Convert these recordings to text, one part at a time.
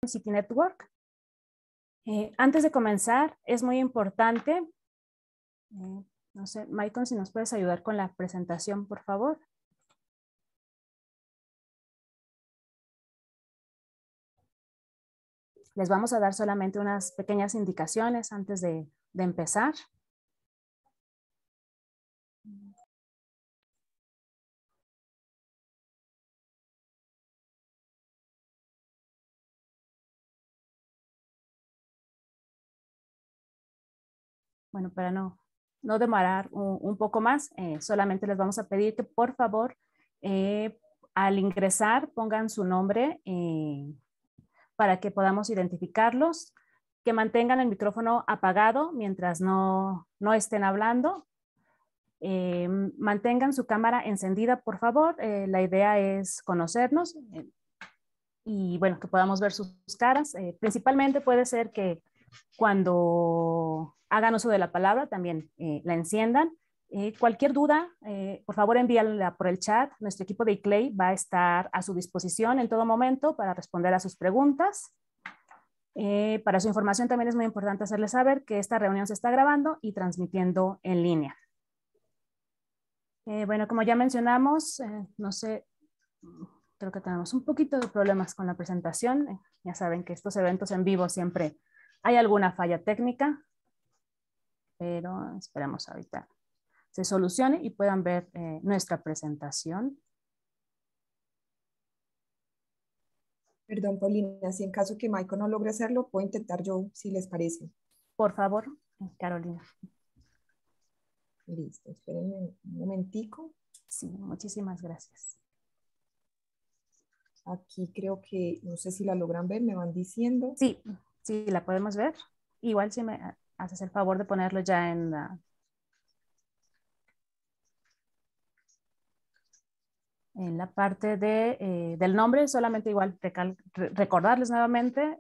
City Network. Antes de comenzar, es muy importante, no sé, Maicon, si nos puedes ayudar con la presentación, por favor. Les vamos a dar solamente unas pequeñas indicaciones antes de empezar. Bueno, para no demorar un poco más, solamente les vamos a pedir que por favor al ingresar pongan su nombre para que podamos identificarlos, que mantengan el micrófono apagado mientras no estén hablando. Mantengan su cámara encendida, por favor. La idea es conocernos y bueno, que podamos ver sus caras. Principalmente puede ser que cuando hagan uso de la palabra también la enciendan. Cualquier duda, por favor envíala por el chat. Nuestro equipo de ICLEI va a estar a su disposición en todo momento para responder a sus preguntas. Para su información también es muy importante hacerles saber que esta reunión se está grabando y transmitiendo en línea. Bueno, como ya mencionamos, no sé, creo que tenemos un poquito de problemas con la presentación. Ya saben que estos eventos en vivo siempre hay alguna falla técnica, pero esperemos ahorita se solucione y puedan ver nuestra presentación. Perdón, Paulina, si en caso que Maicon no logre hacerlo, puedo intentar yo, si les parece. Por favor, Carolina. Listo, espérenme un momentico. Sí, muchísimas gracias. Aquí creo que, no sé si la logran ver, me van diciendo. Sí, sí, la podemos ver. Igual si me haces el favor de ponerlo ya en la parte del nombre, solamente igual recordarles nuevamente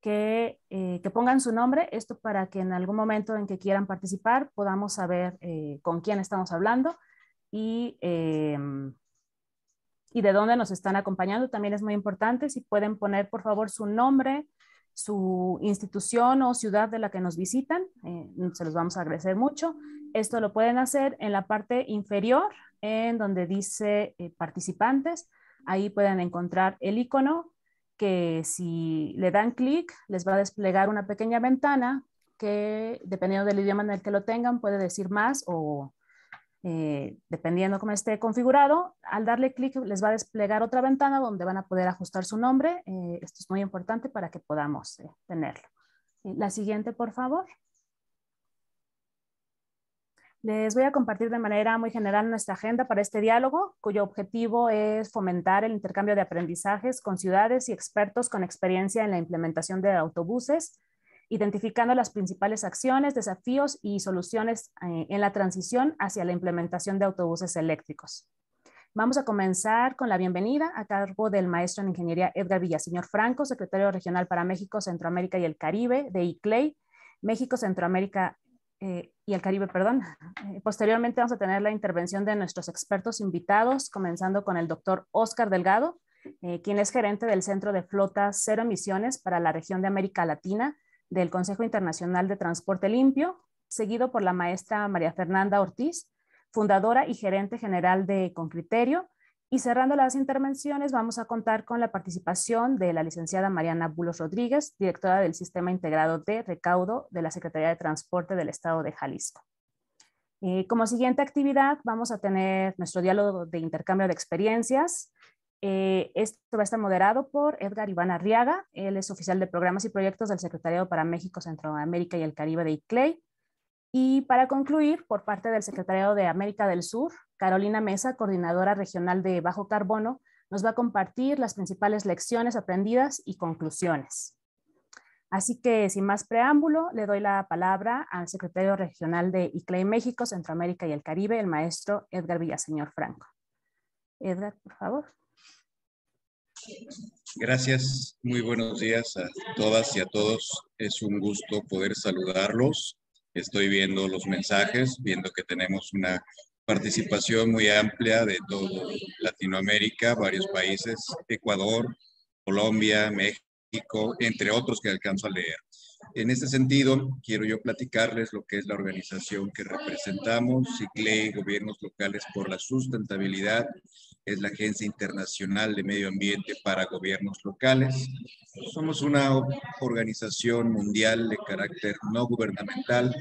que pongan su nombre, esto para que en algún momento en que quieran participar podamos saber con quién estamos hablando y de dónde nos están acompañando. También es muy importante si pueden poner por favor su nombre, su institución o ciudad de la que nos visitan, se los vamos a agradecer mucho. Esto lo pueden hacer en la parte inferior, en donde dice participantes. Ahí pueden encontrar el icono que si le dan clic les va a desplegar una pequeña ventana que dependiendo del idioma en el que lo tengan puede decir más o dependiendo cómo esté configurado, al darle clic les va a desplegar otra ventana donde van a poder ajustar su nombre. Esto es muy importante para que podamos tenerlo. La siguiente, por favor. Les voy a compartir de manera muy general nuestra agenda para este diálogo, cuyo objetivo es fomentar el intercambio de aprendizajes con ciudades y expertos con experiencia en la implementación de autobuses, identificando las principales acciones, desafíos y soluciones en la transición hacia la implementación de autobuses eléctricos. Vamos a comenzar con la bienvenida a cargo del maestro en ingeniería Edgar Villaseñor Franco, secretario regional para México, Centroamérica y el Caribe de ICLEI, México, Centroamérica y el Caribe, perdón. Posteriormente vamos a tener la intervención de nuestros expertos invitados, comenzando con el doctor Oscar Delgado, quien es gerente del Centro de Flotas Cero Emisiones para la región de América Latina del Consejo Internacional de Transporte Limpio, seguido por la maestra María Fernanda Ortiz, fundadora y gerente general de Concriterio. Y cerrando las intervenciones vamos a contar con la participación de la licenciada Mariana Bulos Rodríguez, directora del Sistema Integrado de Recaudo de la Secretaría de Transporte del Estado de Jalisco. Como siguiente actividad vamos a tener nuestro diálogo de intercambio de experiencias. Esto va a estar moderado por Edgar Iván Arriaga. Él es oficial de programas y proyectos del Secretariado para México, Centroamérica y el Caribe de ICLEI. Y para concluir, por parte del Secretariado de América del Sur, Carolina Mesa, coordinadora regional de Bajo Carbono, nos va a compartir las principales lecciones aprendidas y conclusiones. Así que, sin más preámbulo, le doy la palabra al secretario regional de ICLEI México, Centroamérica y el Caribe, el maestro Edgar Villaseñor Franco. Edgar, por favor. Gracias, muy buenos días a todas y a todos. Es un gusto poder saludarlos. Estoy viendo los mensajes, viendo que tenemos una participación muy amplia de todo Latinoamérica, varios países, Ecuador, Colombia, México, entre otros que alcanzo a leer. En este sentido, quiero yo platicarles lo que es la organización que representamos, CICLEI, Gobiernos Locales por la Sustentabilidad, es la Agencia Internacional de Medio Ambiente para Gobiernos Locales. Somos una organización mundial de carácter no gubernamental,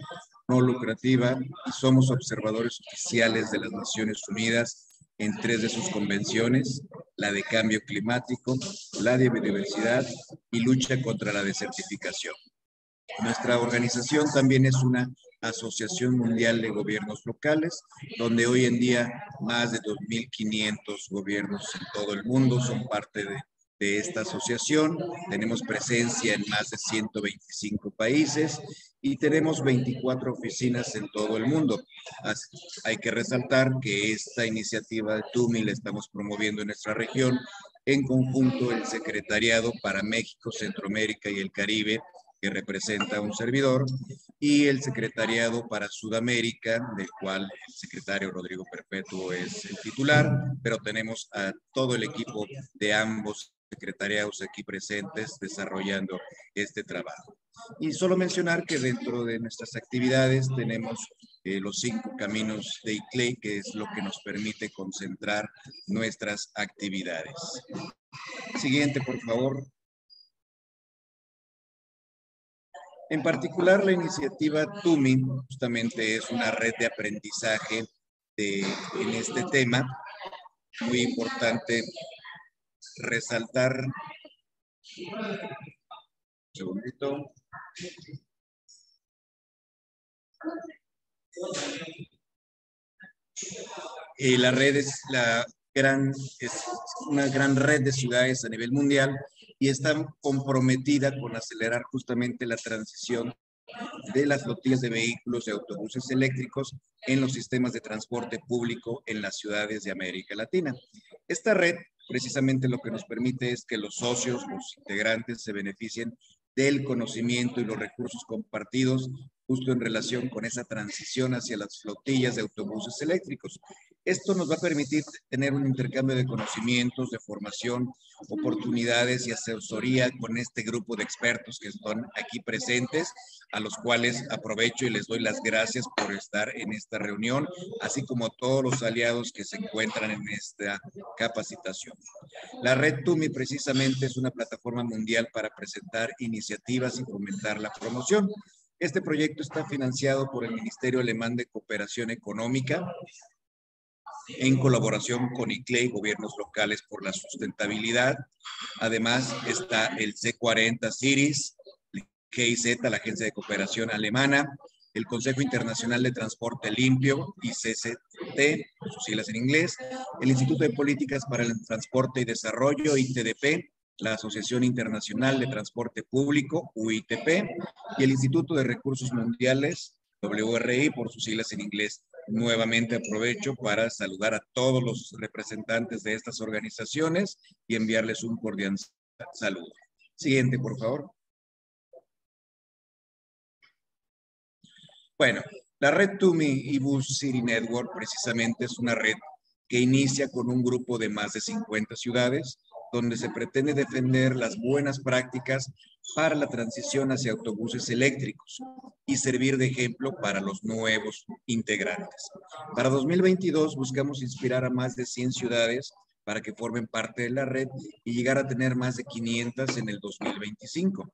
no lucrativa, y somos observadores oficiales de las Naciones Unidas en 3 de sus convenciones, la de cambio climático, la de biodiversidad y lucha contra la desertificación. Nuestra organización también es una asociación mundial de gobiernos locales, donde hoy en día más de 2.500 gobiernos en todo el mundo son parte de esta asociación. Tenemos presencia en más de 125 países y tenemos 24 oficinas en todo el mundo. Hay que resaltar que esta iniciativa de TUMI la estamos promoviendo en nuestra región en conjunto el Secretariado para México, Centroamérica y el Caribe, que representa a un servidor, y el Secretariado para Sudamérica, del cual el secretario Rodrigo Perpetuo es el titular, pero tenemos a todo el equipo de ambos secretariados aquí presentes desarrollando este trabajo. Y solo mencionar que dentro de nuestras actividades tenemos los 5 caminos de ICLEI, que es lo que nos permite concentrar nuestras actividades. Siguiente, por favor. En particular, la iniciativa TUMI justamente es una red de aprendizaje en este tema. Muy importante resaltar. Un segundito. La red es una gran red de ciudades a nivel mundial y está comprometida con acelerar justamente la transición de las flotillas de vehículos y autobuses eléctricos en los sistemas de transporte público en las ciudades de América Latina. Esta red precisamente lo que nos permite es que los socios, los integrantes se beneficien del conocimiento y los recursos compartidos justo en relación con esa transición hacia las flotillas de autobuses eléctricos. Esto nos va a permitir tener un intercambio de conocimientos, de formación, oportunidades y asesoría con este grupo de expertos que están aquí presentes, a los cuales aprovecho y les doy las gracias por estar en esta reunión, así como a todos los aliados que se encuentran en esta capacitación. La red TUMI precisamente es una plataforma mundial para presentar iniciativas y fomentar la promoción. Este proyecto está financiado por el Ministerio Alemán de Cooperación Económica en colaboración con ICLEI, Gobiernos Locales por la Sustentabilidad. Además está el C40 CIRIS, GIZ, la Agencia de Cooperación Alemana, el Consejo Internacional de Transporte Limpio, ICCT, sus siglas en inglés, el Instituto de Políticas para el Transporte y Desarrollo, ITDP, la Asociación Internacional de Transporte Público, UITP, y el Instituto de Recursos Mundiales, WRI, por sus siglas en inglés. Nuevamente aprovecho para saludar a todos los representantes de estas organizaciones y enviarles un cordial saludo. Siguiente, por favor. Bueno, la red TUMI eBus City Network precisamente es una red que inicia con un grupo de más de 50 ciudades, donde se pretende defender las buenas prácticas para la transición hacia autobuses eléctricos y servir de ejemplo para los nuevos integrantes. Para 2022 buscamos inspirar a más de 100 ciudades para que formen parte de la red y llegar a tener más de 500 en el 2025.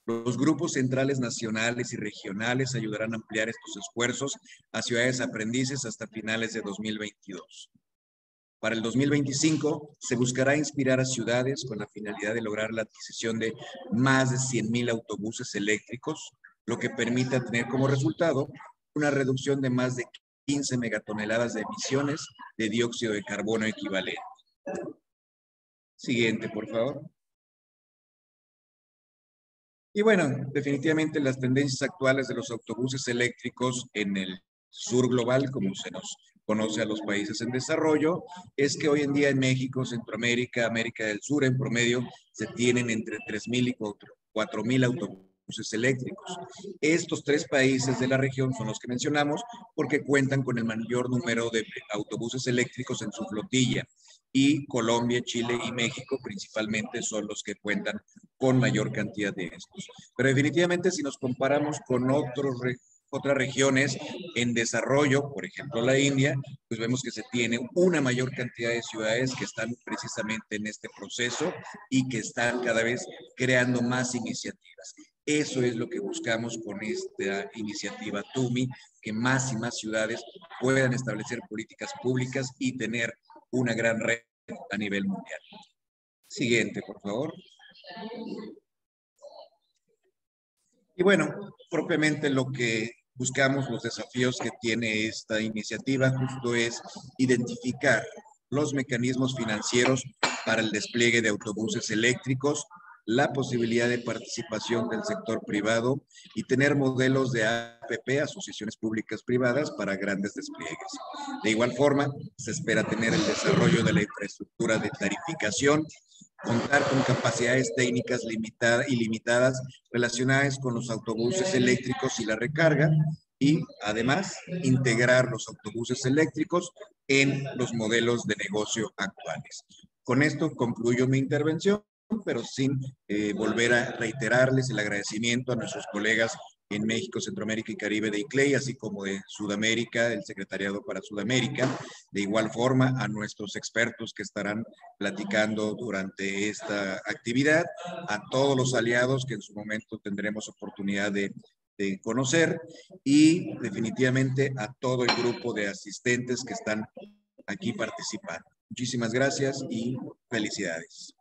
Los grupos centrales nacionales y regionales ayudarán a ampliar estos esfuerzos a ciudades aprendices hasta finales de 2022. Para el 2025 se buscará inspirar a ciudades con la finalidad de lograr la adquisición de más de 100,000 autobuses eléctricos, lo que permita tener como resultado una reducción de más de 15 megatoneladas de emisiones de dióxido de carbono equivalente. Siguiente, por favor. Y bueno, definitivamente las tendencias actuales de los autobuses eléctricos en el sur global, como se nos conoce a los países en desarrollo, es que hoy en día en México, Centroamérica, América del Sur, en promedio, se tienen entre 3,000 y 4,000 autobuses eléctricos. Estos 3 países de la región son los que mencionamos porque cuentan con el mayor número de autobuses eléctricos en su flotilla. y Colombia, Chile y México principalmente son los que cuentan con mayor cantidad de estos. Pero definitivamente si nos comparamos con otras regiones en desarrollo, por ejemplo la India, pues vemos que se tiene una mayor cantidad de ciudades que están precisamente en este proceso y que están cada vez creando más iniciativas. Eso es lo que buscamos con esta iniciativa TUMI, que más y más ciudades puedan establecer políticas públicas y tener una gran red a nivel mundial. Siguiente, por favor. Y bueno, propiamente lo que buscamos, los desafíos que tiene esta iniciativa, justo es identificar los mecanismos financieros para el despliegue de autobuses eléctricos, la posibilidad de participación del sector privado y tener modelos de APP, asociaciones públicas privadas, para grandes despliegues. De igual forma, se espera tener el desarrollo de la infraestructura de tarificación, contar con capacidades técnicas ilimitadas relacionadas con los autobuses eléctricos y la recarga, y además integrar los autobuses eléctricos en los modelos de negocio actuales. Con esto concluyo mi intervención, pero sin volver a reiterarles el agradecimiento a nuestros colegas en México, Centroamérica y Caribe de ICLEI, así como de Sudamérica, el Secretariado para Sudamérica. De igual forma, a nuestros expertos que estarán platicando durante esta actividad, a todos los aliados que en su momento tendremos oportunidad de conocer, y definitivamente a todo el grupo de asistentes que están aquí participando. Muchísimas gracias y felicidades.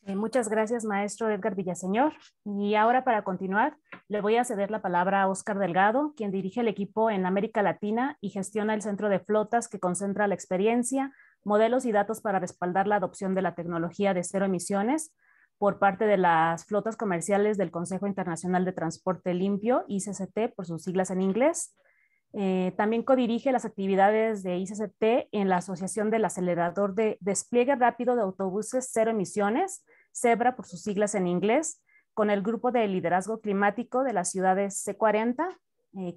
Muchas gracias, maestro Edgar Villaseñor. Y ahora, para continuar, le voy a ceder la palabra a Óscar Delgado, quien dirige el equipo en América Latina y gestiona el centro de flotas que concentra la experiencia, modelos y datos para respaldar la adopción de la tecnología de cero emisiones por parte de las flotas comerciales del Consejo Internacional de Transporte Limpio, ICCT, por sus siglas en inglés. También codirige las actividades de ICCT en la Asociación del Acelerador de Despliegue Rápido de Autobuses Cero Emisiones, CEBRA por sus siglas en inglés, con el Grupo de Liderazgo Climático de las ciudades C40,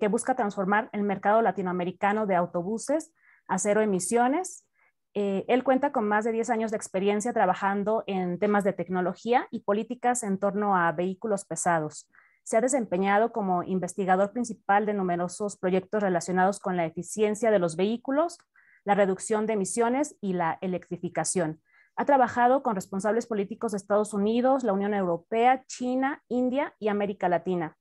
que busca transformar el mercado latinoamericano de autobuses a cero emisiones. Él cuenta con más de 10 años de experiencia trabajando en temas de tecnología y políticas en torno a vehículos pesados. Se ha desempeñado como investigador principal de numerosos proyectos relacionados con la eficiencia de los vehículos, la reducción de emisiones y la electrificación. Ha trabajado con responsables políticos de Estados Unidos, la Unión Europea, China, India y América Latina.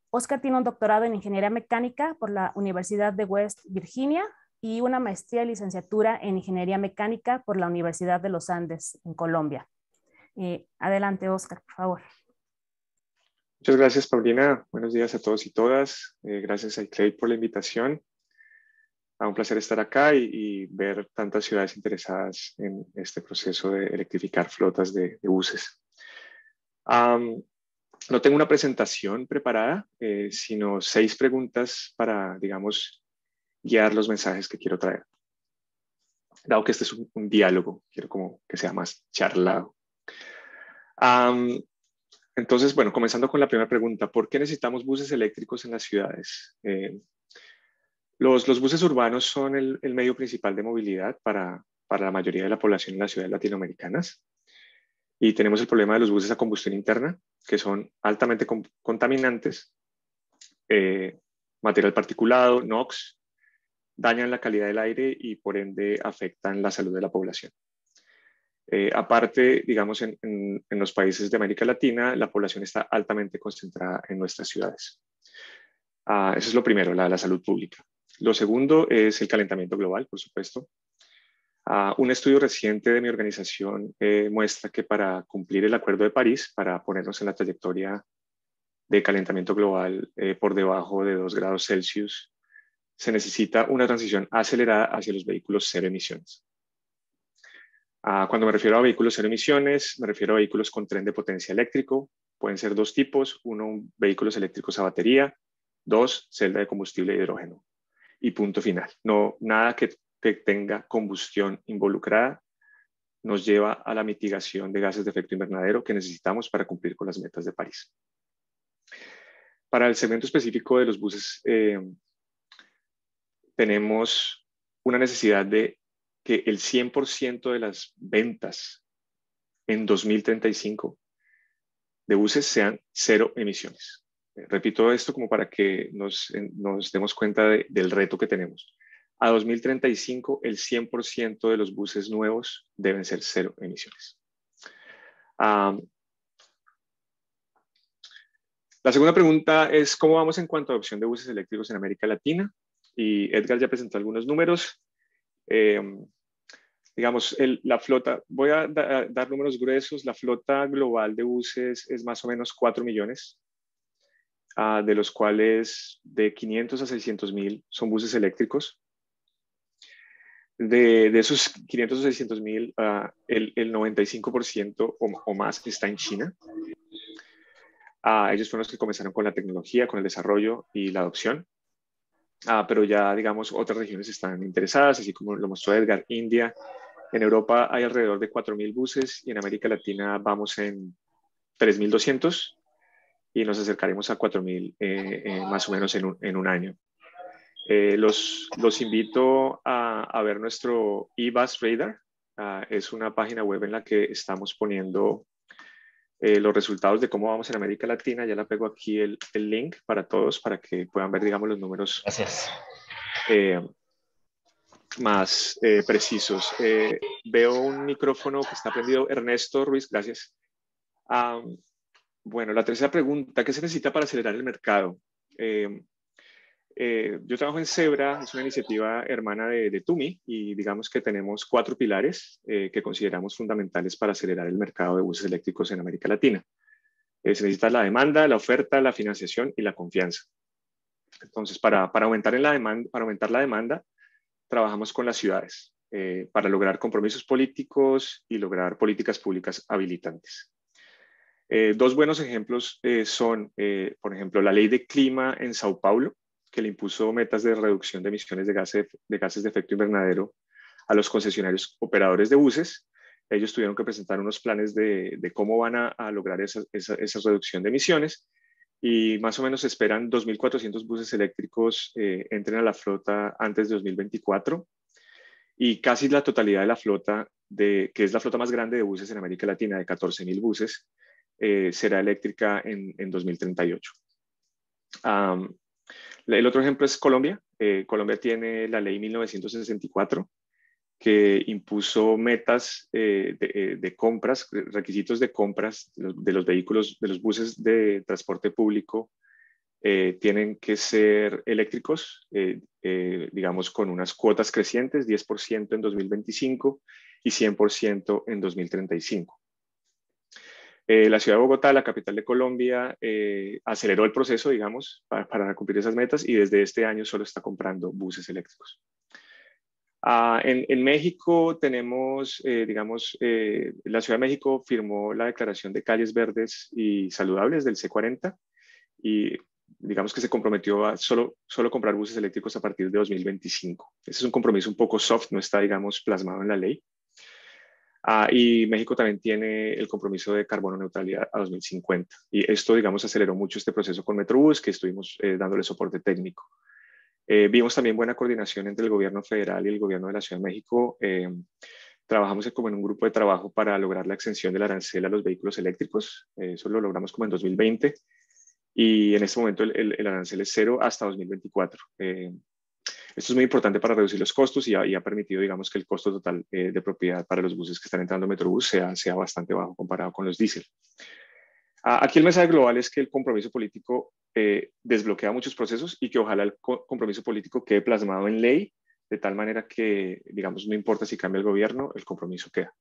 Óscar tiene un doctorado en Ingeniería Mecánica por la Universidad de West Virginia y una maestría y licenciatura en Ingeniería Mecánica por la Universidad de los Andes, en Colombia. Adelante, Óscar, por favor. Muchas gracias, Paulina. Buenos días a todos y todas. Gracias a ICLEI por la invitación. Un placer estar acá y ver tantas ciudades interesadas en este proceso de electrificar flotas de buses. No tengo una presentación preparada, sino 6 preguntas para, digamos, guiar los mensajes que quiero traer. Dado que este es un diálogo, quiero como que sea más charlado. Entonces, bueno, comenzando con la primera pregunta, ¿por qué necesitamos buses eléctricos en las ciudades? Los buses urbanos son el medio principal de movilidad para la mayoría de la población en las ciudades latinoamericanas. Y tenemos el problema de los buses a combustión interna, que son altamente contaminantes, material particulado, NOx, dañan la calidad del aire y por ende afectan la salud de la población. Aparte, digamos, en los países de América Latina, la población está altamente concentrada en nuestras ciudades. Eso es lo primero, la salud pública. Lo segundo es el calentamiento global, por supuesto. Un estudio reciente de mi organización muestra que para cumplir el Acuerdo de París, para ponernos en la trayectoria de calentamiento global por debajo de 2 grados Celsius, se necesita una transición acelerada hacia los vehículos cero emisiones. Cuando me refiero a vehículos cero emisiones, me refiero a vehículos con tren de potencia eléctrico. Pueden ser 2 tipos. 1, vehículos eléctricos a batería. 2, celda de combustible de hidrógeno. Y punto final. No, nada que tenga combustión involucrada nos lleva a la mitigación de gases de efecto invernadero que necesitamos para cumplir con las metas de París. Para el segmento específico de los buses, tenemos una necesidad de que el 100% de las ventas en 2035 de buses sean cero emisiones. Repito esto como para que nos demos cuenta del reto que tenemos. A 2035, el 100% de los buses nuevos deben ser cero emisiones. La segunda pregunta es ¿cómo vamos en cuanto a adopción de buses eléctricos en América Latina? Y Edgar ya presentó algunos números. Digamos, la flota, voy a dar números gruesos, la flota global de buses es más o menos 4 millones, de los cuales de 500 a 600 mil son buses eléctricos. De esos 500 o 600 mil, el 95% o más está en China. Ellos fueron los que comenzaron con la tecnología, con el desarrollo y la adopción. Pero ya, digamos, otras regiones están interesadas, así como lo mostró Edgar, India. En Europa hay alrededor de 4.000 buses y en América Latina vamos en 3.200 y nos acercaremos a 4.000 más o menos en un año. Los invito a ver nuestro eBus Radar. Es una página web en la que estamos poniendo los resultados de cómo vamos en América Latina. Ya la pego aquí el link para todos, para que puedan ver, digamos, los números más precisos. Veo un micrófono que está prendido. Ernesto Ruiz, gracias. Bueno, la tercera pregunta, ¿qué se necesita para acelerar el mercado? Yo trabajo en Zebra, es una iniciativa hermana de TUMI y digamos que tenemos 4 pilares que consideramos fundamentales para acelerar el mercado de buses eléctricos en América Latina. Se necesita la demanda, la oferta, la financiación y la confianza. Entonces, para aumentar la demanda, trabajamos con las ciudades para lograr compromisos políticos y lograr políticas públicas habilitantes. 2 buenos ejemplos son, por ejemplo, la ley de clima en Sao Paulo, que le impuso metas de reducción de emisiones de gases de efecto invernadero a los concesionarios operadores de buses. Ellos tuvieron que presentar unos planes de cómo van a lograr esa reducción de emisiones y más o menos esperan 2.400 buses eléctricos entren a la flota antes de 2024 y casi la totalidad de la flota, que es la flota más grande de buses en América Latina, de 14.000 buses, será eléctrica en 2038. El otro ejemplo es Colombia. Colombia tiene la ley 1964 que impuso metas de compras, requisitos de compras de los vehículos, de los buses de transporte público tienen que ser eléctricos, digamos con unas cuotas crecientes, 10% en 2025 y 100% en 2035. La ciudad de Bogotá, la capital de Colombia, aceleró el proceso, digamos, para cumplir esas metas y desde este año solo está comprando buses eléctricos. En México tenemos, digamos, la Ciudad de México firmó la Declaración de Calles Verdes y Saludables del C40 y digamos que se comprometió a solo comprar buses eléctricos a partir de 2025. Ese es un compromiso un poco soft, no está, digamos, plasmado en la ley. Y México también tiene el compromiso de carbono neutralidad a 2050. Y esto, digamos, aceleró mucho este proceso con Metrobús, que estuvimos dándole soporte técnico. Vimos también buena coordinación entre el gobierno federal y el gobierno de la Ciudad de México. Trabajamos como en un grupo de trabajo para lograr la exención del arancel a los vehículos eléctricos. Eso lo logramos como en 2020. Y en este momento el arancel es 0 hasta 2024. Esto es muy importante para reducir los costos y ha permitido, digamos, que el costo total de propiedad para los buses que están entrando a Metrobús sea bastante bajo comparado con los diésel. Aquí el mensaje global es que el compromiso político desbloquea muchos procesos y que ojalá el compromiso político quede plasmado en ley de tal manera que, digamos, no importa si cambia el gobierno, el compromiso queda.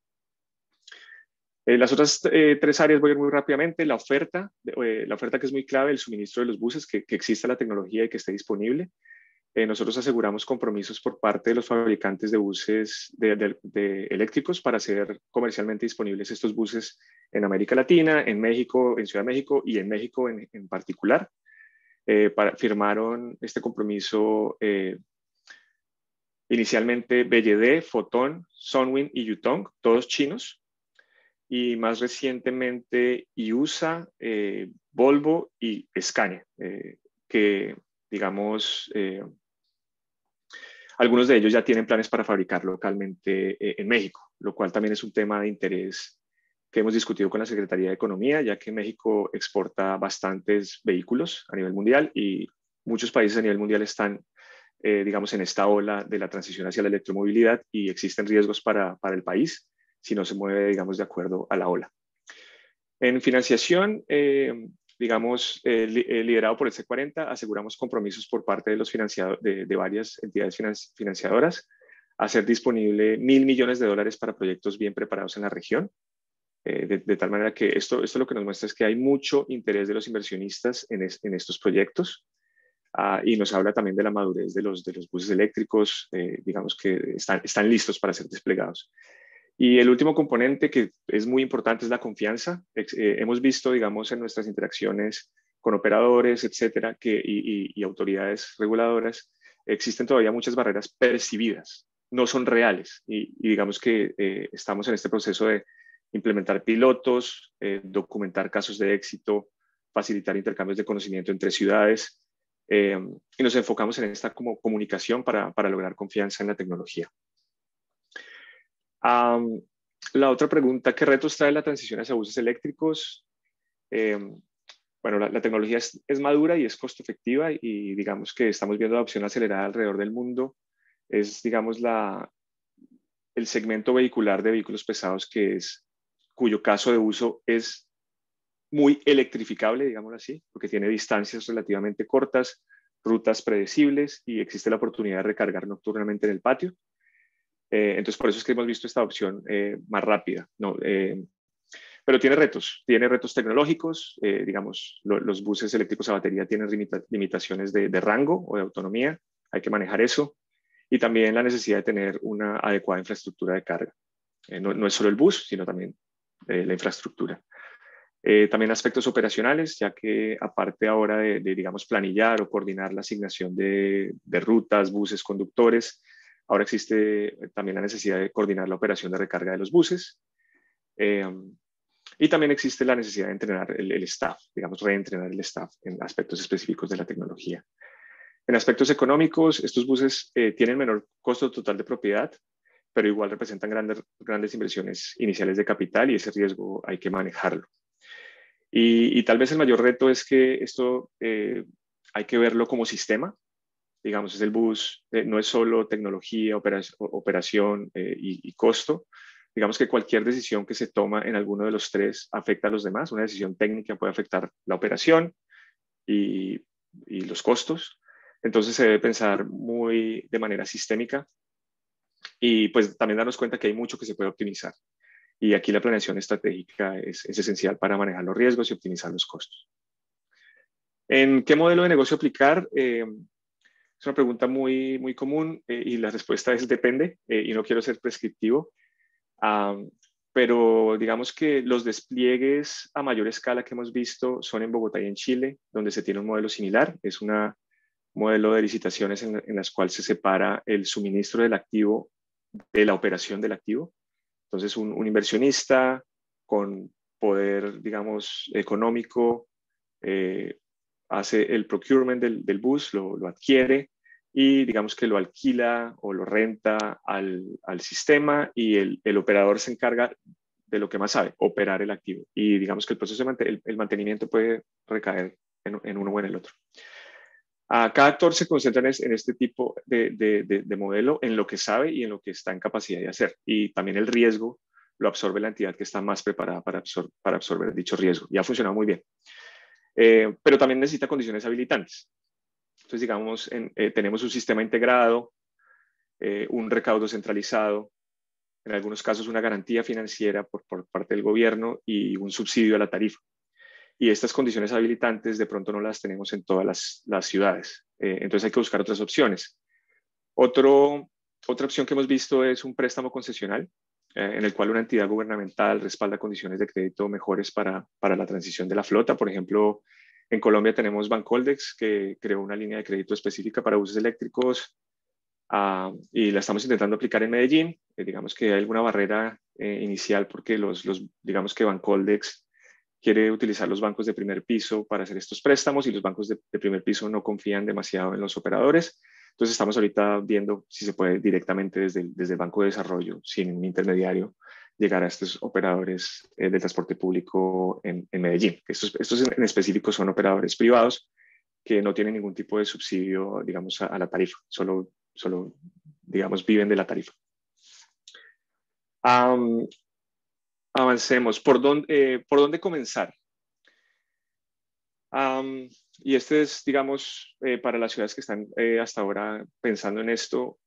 Las otras 3 áreas voy a ir muy rápidamente. La oferta que es muy clave, el suministro de los buses, que exista la tecnología y que esté disponible. Nosotros aseguramos compromisos por parte de los fabricantes de buses eléctricos para hacer comercialmente disponibles estos buses en América Latina, en México, en Ciudad de México y en México en particular. Firmaron este compromiso inicialmente BYD, Foton, Sunwind y Yutong, todos chinos. Y más recientemente IUSA, Volvo y Scania, que digamos Algunos de ellos ya tienen planes para fabricar localmente en México, lo cual también es un tema de interés que hemos discutido con la Secretaría de Economía, ya que México exporta bastantes vehículos a nivel mundial y muchos países a nivel mundial están, digamos, en esta ola de la transición hacia la electromovilidad y existen riesgos para el país si no se mueve, digamos, de acuerdo a la ola. En financiación, digamos, liderado por el C40, aseguramos compromisos por parte de los de varias entidades financiadoras, hacer disponible $1.000 millones para proyectos bien preparados en la región. De tal manera que esto lo que nos muestra es que hay mucho interés de los inversionistas en estos proyectos y nos habla también de la madurez de los buses eléctricos, digamos que están listos para ser desplegados. Y el último componente que es muy importante es la confianza. Hemos visto, digamos, en nuestras interacciones con operadores, etcétera, y autoridades reguladoras, existen todavía muchas barreras percibidas, no son reales. Y digamos que estamos en este proceso de implementar pilotos, documentar casos de éxito, facilitar intercambios de conocimiento entre ciudades, y nos enfocamos en esta como comunicación para lograr confianza en la tecnología. La otra pregunta, ¿qué retos trae la transición hacia buses eléctricos? Bueno, la tecnología es madura y es costo efectiva y digamos que estamos viendo adopción acelerada alrededor del mundo. Es, digamos, el segmento vehicular de vehículos pesados cuyo caso de uso es muy electrificable, digámoslo así, porque tiene distancias relativamente cortas, rutas predecibles y existe la oportunidad de recargar nocturnamente en el patio. Entonces, por eso es que hemos visto esta opción más rápida, ¿no? Pero tiene retos tecnológicos, digamos, los buses eléctricos a batería tienen limitaciones de rango o de autonomía, hay que manejar eso, y también la necesidad de tener una adecuada infraestructura de carga. No es solo el bus, sino también la infraestructura. También aspectos operacionales, ya que aparte ahora de digamos, planillar o coordinar la asignación de rutas, buses, conductores, ahora existe también la necesidad de coordinar la operación de recarga de los buses. Y también existe la necesidad de entrenar el staff, digamos, reentrenar el staff en aspectos específicos de la tecnología. En aspectos económicos, estos buses tienen menor costo total de propiedad, pero igual representan grandes inversiones iniciales de capital y ese riesgo hay que manejarlo. Y tal vez el mayor reto es que esto hay que verlo como sistema. Digamos, es el bus, no es solo tecnología, operación y costo. Digamos que cualquier decisión que se toma en alguno de los tres afecta a los demás. Una decisión técnica puede afectar la operación y los costos. Entonces se debe pensar muy de manera sistémica y pues también darnos cuenta que hay mucho que se puede optimizar. Y aquí la planeación estratégica es esencial para manejar los riesgos y optimizar los costos. ¿En qué modelo de negocio aplicar? Es una pregunta muy, muy común y la respuesta es depende y no quiero ser prescriptivo. Pero digamos que los despliegues a mayor escala que hemos visto son en Bogotá y en Chile, donde se tiene un modelo similar. Es un modelo de licitaciones en las cuales se separa el suministro del activo de la operación del activo. Entonces, un inversionista con poder, digamos, económico hace el procurement del bus, lo adquiere y digamos que lo alquila o lo renta al sistema y el operador se encarga de lo que más sabe, operar el activo. Y digamos que el proceso de el mantenimiento puede recaer en uno o en el otro. Cada actor se concentra en este tipo de modelo, en lo que sabe y en lo que está en capacidad de hacer. Y también el riesgo lo absorbe la entidad que está más preparada para absorber dicho riesgo. Y ha funcionado muy bien. Pero también necesita condiciones habilitantes. Entonces, digamos, tenemos un sistema integrado, un recaudo centralizado, en algunos casos una garantía financiera por parte del gobierno y un subsidio a la tarifa. Y estas condiciones habilitantes de pronto no las tenemos en todas las ciudades. Entonces hay que buscar otras opciones. Otra opción que hemos visto es un préstamo concesional, en el cual una entidad gubernamental respalda condiciones de crédito mejores para la transición de la flota. Por ejemplo, en Colombia tenemos Bancoldex, que creó una línea de crédito específica para buses eléctricos y la estamos intentando aplicar en Medellín. Digamos que hay alguna barrera inicial porque digamos que Bancoldex quiere utilizar los bancos de primer piso para hacer estos préstamos y los bancos de primer piso no confían demasiado en los operadores. Entonces estamos ahorita viendo si se puede directamente desde el Banco de Desarrollo, sin un intermediario, llegar a estos operadores de transporte público en Medellín. Estos en específico son operadores privados que no tienen ningún tipo de subsidio, digamos, a la tarifa, solo, digamos, viven de la tarifa. Avancemos. ¿Por dónde comenzar? Y este es, digamos, para las ciudades que están hasta ahora pensando en esto,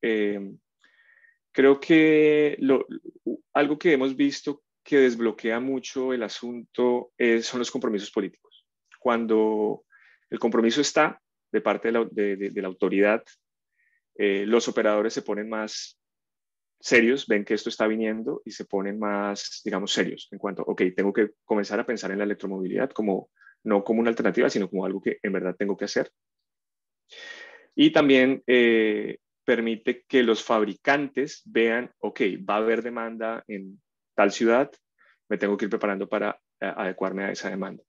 creo que algo que hemos visto que desbloquea mucho el asunto son los compromisos políticos. Cuando el compromiso está de parte de la autoridad, los operadores se ponen más serios, ven que esto está viniendo y se ponen más, digamos, serios en cuanto, ok, tengo que comenzar a pensar en la electromovilidad no como una alternativa, sino como algo que en verdad tengo que hacer. Y también permite que los fabricantes vean, ok, va a haber demanda en tal ciudad, me tengo que ir preparando para adecuarme a esa demanda.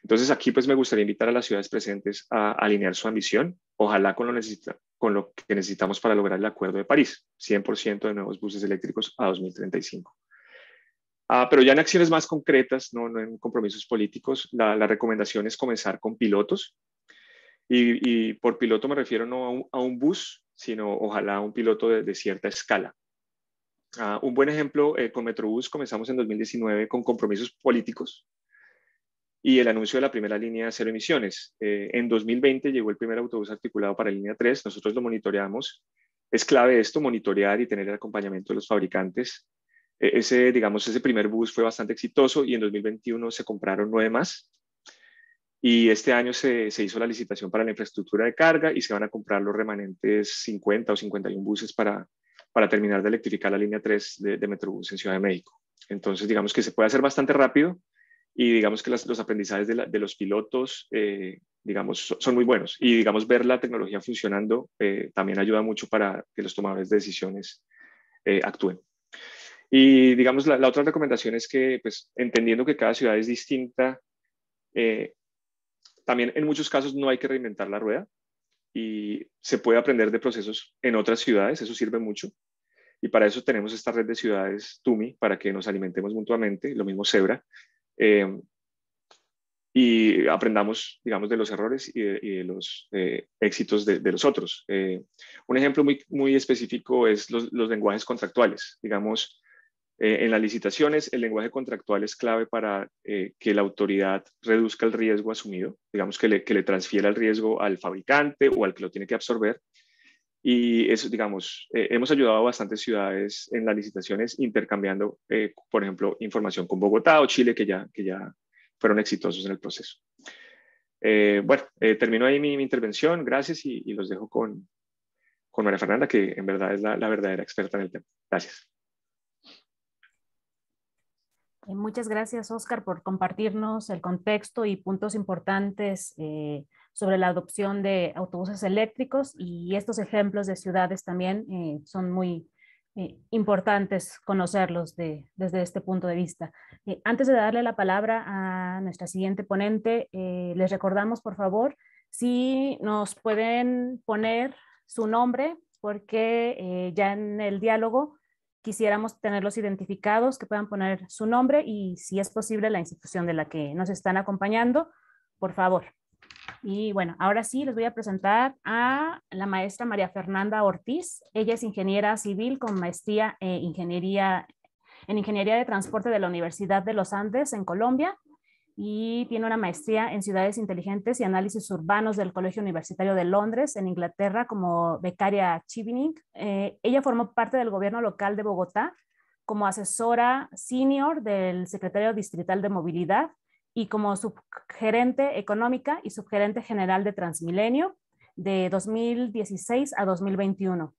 Entonces aquí pues me gustaría invitar a las ciudades presentes a alinear su ambición, ojalá con lo que necesitamos para lograr el Acuerdo de París, 100% de nuevos buses eléctricos a 2035. Pero ya en acciones más concretas, no en compromisos políticos, la recomendación es comenzar con pilotos. Y por piloto me refiero no a un bus, sino ojalá a un piloto de cierta escala. Un buen ejemplo, con Metrobús comenzamos en 2019 con compromisos políticos y el anuncio de la primera línea cero emisiones. En 2020 llegó el primer autobús articulado para línea 3, nosotros lo monitoreamos. Es clave esto, monitorear y tener el acompañamiento de los fabricantes. Ese primer bus fue bastante exitoso y en 2021 se compraron 9 más. Y este año se hizo la licitación para la infraestructura de carga y se van a comprar los remanentes 50 o 51 buses para terminar de electrificar la línea 3 de Metrobús en Ciudad de México. Entonces, digamos que se puede hacer bastante rápido y digamos que los aprendizajes de los pilotos, digamos, son muy buenos. Y, digamos, ver la tecnología funcionando también ayuda mucho para que los tomadores de decisiones actúen. Y, digamos, la otra recomendación es que, pues, entendiendo que cada ciudad es distinta, también en muchos casos no hay que reinventar la rueda y se puede aprender de procesos en otras ciudades, eso sirve mucho. Y para eso tenemos esta red de ciudades TUMI, para que nos alimentemos mutuamente, lo mismo Zebra, y aprendamos, digamos, de los errores y de los éxitos de los otros. Un ejemplo muy específico es los lenguajes contractuales. Digamos, en las licitaciones, el lenguaje contractual es clave para que la autoridad reduzca el riesgo asumido, digamos que le transfiera el riesgo al fabricante o al que lo tiene que absorber. Y eso, digamos, hemos ayudado a bastantes ciudades en las licitaciones intercambiando, por ejemplo, información con Bogotá o Chile, que ya fueron exitosos en el proceso. Termino ahí mi intervención. Gracias y los dejo con María Fernanda, que en verdad es la verdadera experta en el tema. Gracias. Muchas gracias, Oscar, por compartirnos el contexto y puntos importantes sobre la adopción de autobuses eléctricos, y estos ejemplos de ciudades también son muy importantes conocerlos desde este punto de vista. Antes de darle la palabra a nuestra siguiente ponente, les recordamos, por favor, si nos pueden poner su nombre, porque ya en el diálogo quisiéramos tenerlos identificados, que puedan poner su nombre y, si es posible, la institución de la que nos están acompañando, por favor. Y bueno, ahora sí les voy a presentar a la maestra María Fernanda Ortiz. Ella es ingeniera civil con maestría en Ingeniería de Transporte de la Universidad de los Andes en Colombia, y tiene una maestría en Ciudades Inteligentes y Análisis Urbanos del Colegio Universitario de Londres, en Inglaterra, como becaria Chevening. Ella formó parte del gobierno local de Bogotá como asesora senior del secretario distrital de Movilidad y como subgerente económica y subgerente general de Transmilenio de 2016 a 2021.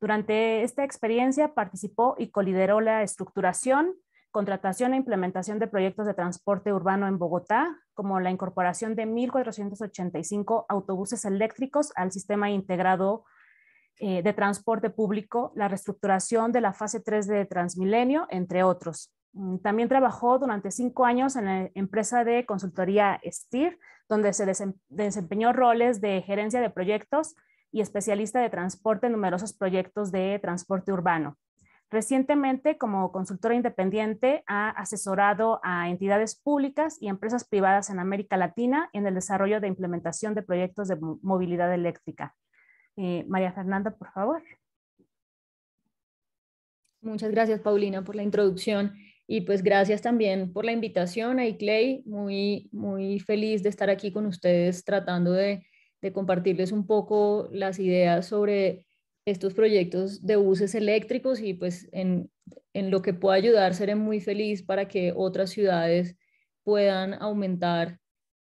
Durante esta experiencia participó y colideró la estructuración, contratación e implementación de proyectos de transporte urbano en Bogotá, como la incorporación de 1,485 autobuses eléctricos al sistema integrado de transporte público, la reestructuración de la fase 3 de Transmilenio, entre otros. También trabajó durante 5 años en la empresa de consultoría STIR, donde se desempeñó roles de gerencia de proyectos, y especialista de transporte en numerosos proyectos de transporte urbano. Recientemente, como consultora independiente, ha asesorado a entidades públicas y empresas privadas en América Latina en el desarrollo de implementación de proyectos de movilidad eléctrica. María Fernanda, por favor. Muchas gracias, Paulina, por la introducción y pues gracias también por la invitación a ICLEI. Muy feliz de estar aquí con ustedes tratando de compartirles un poco las ideas sobre estos proyectos de buses eléctricos y pues en lo que pueda ayudar seré muy feliz para que otras ciudades puedan aumentar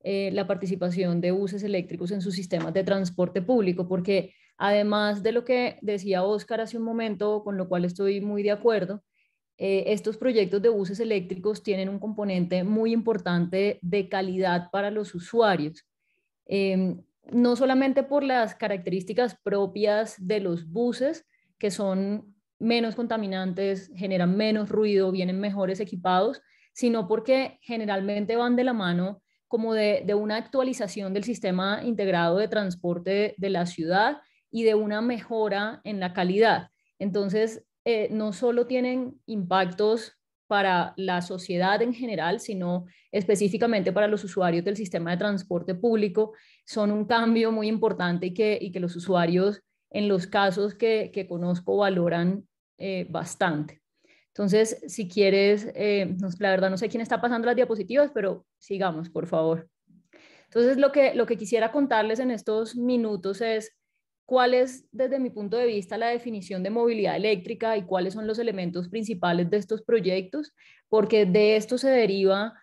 la participación de buses eléctricos en sus sistemas de transporte público, porque además de lo que decía Óscar hace un momento, con lo cual estoy muy de acuerdo, estos proyectos de buses eléctricos tienen un componente muy importante de calidad para los usuarios. No solamente por las características propias de los buses, que son menos contaminantes, generan menos ruido, vienen mejores equipados, sino porque generalmente van de la mano como de una actualización del sistema integrado de transporte de la ciudad y de una mejora en la calidad. Entonces, no solo tienen impactos para la sociedad en general, sino específicamente para los usuarios del sistema de transporte público, son un cambio muy importante y que los usuarios, en los casos que conozco, valoran bastante. Entonces, si quieres, la verdad no sé quién está pasando las diapositivas, pero sigamos, por favor. Entonces, lo que quisiera contarles en estos minutos es cuál es, desde mi punto de vista, la definición de movilidad eléctrica y cuáles son los elementos principales de estos proyectos, porque de esto se deriva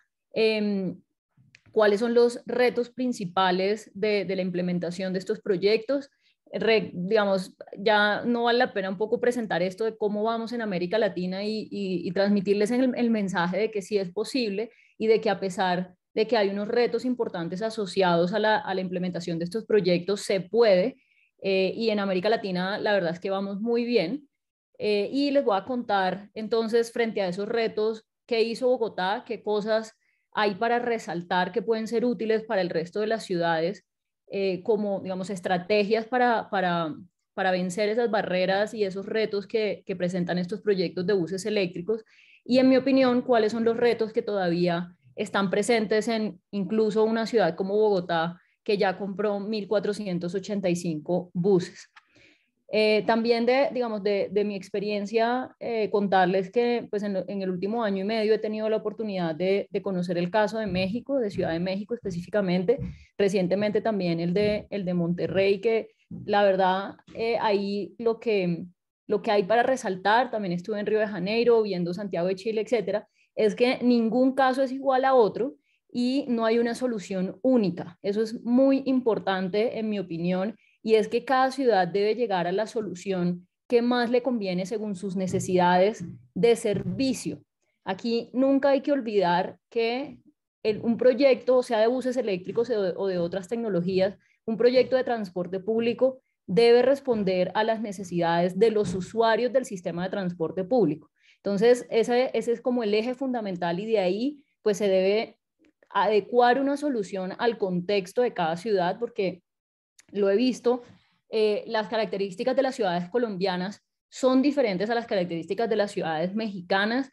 cuáles son los retos principales de la implementación de estos proyectos. Digamos, ya no vale la pena un poco presentar esto de cómo vamos en América Latina y transmitirles el mensaje de que sí es posible y de que a pesar de que hay unos retos importantes asociados a la implementación de estos proyectos, se puede. Y en América Latina la verdad es que vamos muy bien. Y les voy a contar entonces, frente a esos retos, qué hizo Bogotá, qué cosas hay para resaltar que pueden ser útiles para el resto de las ciudades, como, digamos, estrategias para vencer esas barreras y esos retos que presentan estos proyectos de buses eléctricos. Y en mi opinión, cuáles son los retos que todavía están presentes en incluso una ciudad como Bogotá, que ya compró 1.485 buses. También de mi experiencia, contarles que pues en el último año y medio he tenido la oportunidad de conocer el caso de México, de Ciudad de México específicamente, recientemente también el de Monterrey, que la verdad ahí lo que hay para resaltar, también estuve en Río de Janeiro, viendo Santiago de Chile, etcétera, es que ningún caso es igual a otro y no hay una solución única. Eso es muy importante en mi opinión, y es que cada ciudad debe llegar a la solución que más le conviene según sus necesidades de servicio. Aquí nunca hay que olvidar que un proyecto, sea de buses eléctricos o de otras tecnologías, un proyecto de transporte público debe responder a las necesidades de los usuarios del sistema de transporte público. Entonces, ese es como el eje fundamental, y de ahí pues se debe adecuar una solución al contexto de cada ciudad, porque lo he visto, las características de las ciudades colombianas son diferentes a las características de las ciudades mexicanas,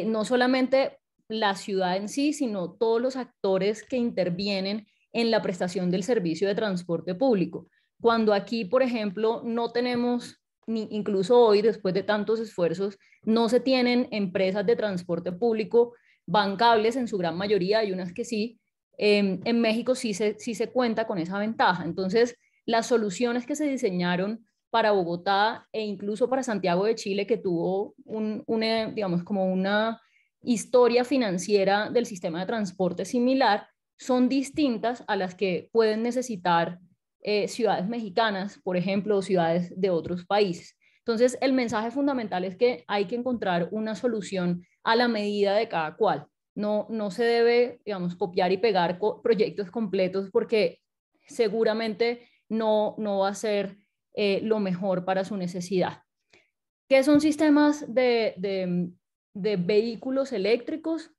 no solamente la ciudad en sí, sino todos los actores que intervienen en la prestación del servicio de transporte público. Cuando aquí, por ejemplo, no tenemos, incluso hoy, después de tantos esfuerzos, no se tienen empresas de transporte público bancables en su gran mayoría, hay unas que sí. En México sí se cuenta con esa ventaja. Entonces, las soluciones que se diseñaron para Bogotá e incluso para Santiago de Chile, que tuvo digamos, como una historia financiera del sistema de transporte similar, son distintas a las que pueden necesitar ciudades mexicanas, por ejemplo, o ciudades de otros países. Entonces, el mensaje fundamental es que hay que encontrar una solución a la medida de cada cual. No se debe, digamos, copiar y pegar proyectos completos, porque seguramente no va a ser lo mejor para su necesidad. ¿Qué son sistemas de vehículos eléctricos?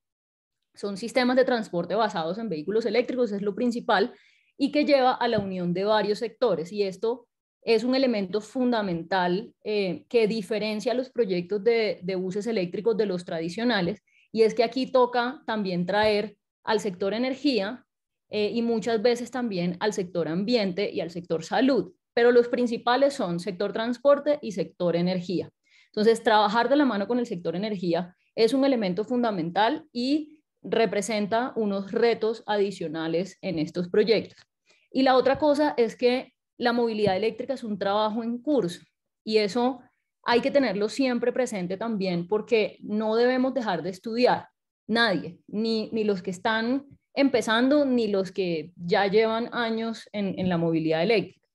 Son sistemas de transporte basados en vehículos eléctricos, es lo principal, y que lleva a la unión de varios sectores. Y esto es un elemento fundamental que diferencia los proyectos de buses eléctricos de los tradicionales, y es que aquí toca también traer al sector energía y muchas veces también al sector ambiente y al sector salud, pero los principales son sector transporte y sector energía. Entonces, trabajar de la mano con el sector energía es un elemento fundamental y representa unos retos adicionales en estos proyectos. Y la otra cosa es que la movilidad eléctrica es un trabajo en curso y eso hay que tenerlo siempre presente también, porque no debemos dejar de estudiar, nadie, ni los que están empezando, ni los que ya llevan años en la movilidad eléctrica.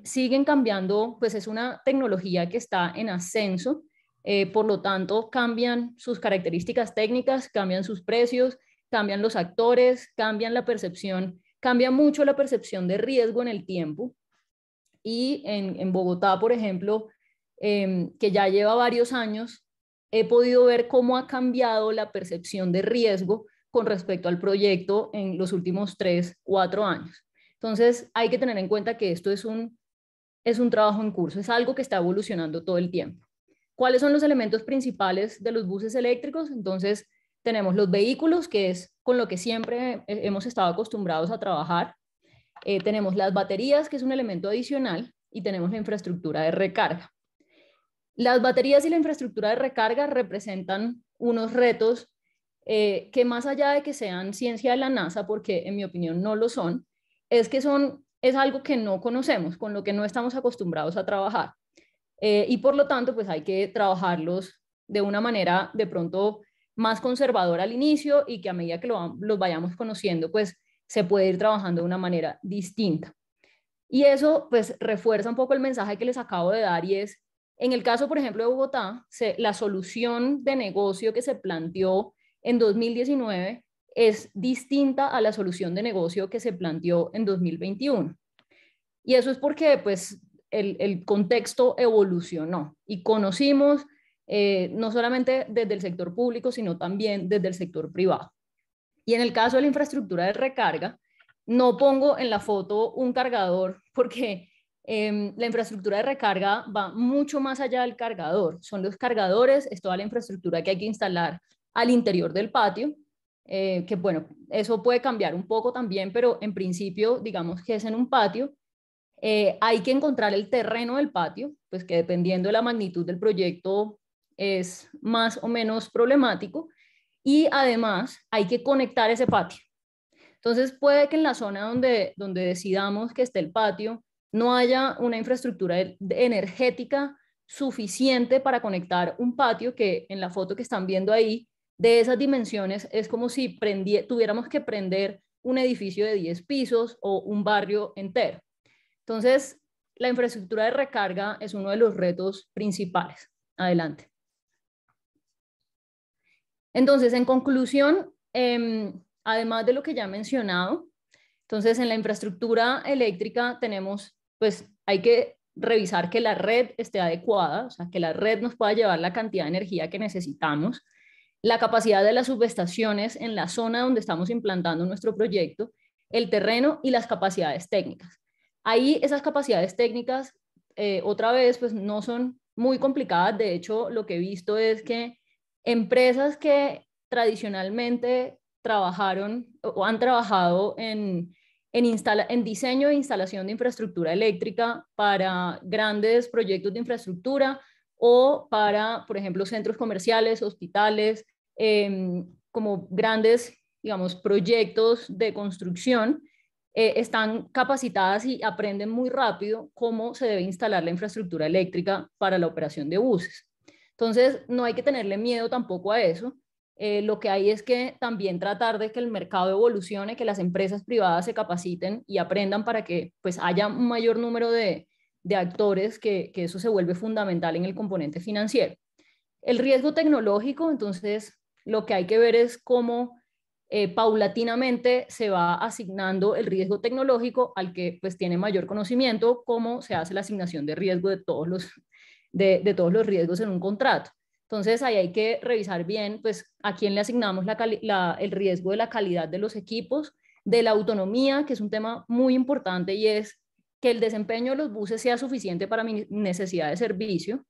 Siguen cambiando, pues es una tecnología que está en ascenso, por lo tanto cambian sus características técnicas, cambian sus precios, cambian los actores, cambian la percepción, cambia mucho la percepción de riesgo en el tiempo. Y en Bogotá, por ejemplo, que ya lleva varios años, he podido ver cómo ha cambiado la percepción de riesgo con respecto al proyecto en los últimos 3, 4 años. Entonces hay que tener en cuenta que esto es un trabajo en curso, es algo que está evolucionando todo el tiempo. ¿Cuáles son los elementos principales de los buses eléctricos? Entonces tenemos los vehículos, que es con lo que siempre hemos estado acostumbrados a trabajar. Tenemos las baterías, que es un elemento adicional, y tenemos la infraestructura de recarga. Las baterías y la infraestructura de recarga representan unos retos que, más allá de que sean ciencia de la NASA, porque en mi opinión no lo son, es algo que no conocemos, con lo que no estamos acostumbrados a trabajar. Y por lo tanto, pues hay que trabajarlos de una manera de pronto más conservadora al inicio, y que a medida que los vayamos conociendo, pues se puede ir trabajando de una manera distinta. Y eso pues refuerza un poco el mensaje que les acabo de dar, y es, en el caso, por ejemplo, de Bogotá, la solución de negocio que se planteó en 2019 es distinta a la solución de negocio que se planteó en 2021. Y eso es porque pues el contexto evolucionó y conocimos no solamente desde el sector público, sino también desde el sector privado. Y en el caso de la infraestructura de recarga, no pongo en la foto un cargador porque la infraestructura de recarga va mucho más allá del cargador. Son los cargadores, es toda la infraestructura que hay que instalar al interior del patio, que bueno, eso puede cambiar un poco también, pero en principio, digamos que es en un patio. Hay que encontrar el terreno del patio, pues que dependiendo de la magnitud del proyecto es más o menos problemático, y además hay que conectar ese patio. Entonces puede que en la zona donde decidamos que esté el patio no haya una infraestructura energética suficiente para conectar un patio que, en la foto que están viendo ahí, de esas dimensiones, es como si tuviéramos que prender un edificio de 10 pisos o un barrio entero. Entonces, la infraestructura de recarga es uno de los retos principales. Adelante. Entonces, en conclusión, además de lo que ya he mencionado, entonces en la infraestructura eléctrica tenemos, pues hay que revisar que la red esté adecuada, o sea, que la red nos pueda llevar la cantidad de energía que necesitamos, la capacidad de las subestaciones en la zona donde estamos implantando nuestro proyecto, el terreno y las capacidades técnicas. Ahí esas capacidades técnicas, otra vez, pues no son muy complicadas. De hecho, lo que he visto es que empresas que tradicionalmente trabajaron o han trabajado en diseño e instalación de infraestructura eléctrica para grandes proyectos de infraestructura o para, por ejemplo, centros comerciales, hospitales, como grandes, digamos, proyectos de construcción, están capacitadas y aprenden muy rápido cómo se debe instalar la infraestructura eléctrica para la operación de buses. Entonces, no hay que tenerle miedo tampoco a eso. Lo que hay es que también tratar de que el mercado evolucione, que las empresas privadas se capaciten y aprendan para que pues, haya un mayor número de actores, que eso se vuelve fundamental en el componente financiero. El riesgo tecnológico, entonces, lo que hay que ver es cómo paulatinamente se va asignando el riesgo tecnológico al que pues, tiene mayor conocimiento, cómo se hace la asignación de riesgo de todos los riesgos en un contrato. Entonces ahí hay que revisar bien pues, a quién le asignamos el riesgo de la calidad de los equipos, de la autonomía, que es un tema muy importante, y es que el desempeño de los buses sea suficiente para mi necesidad de servicio,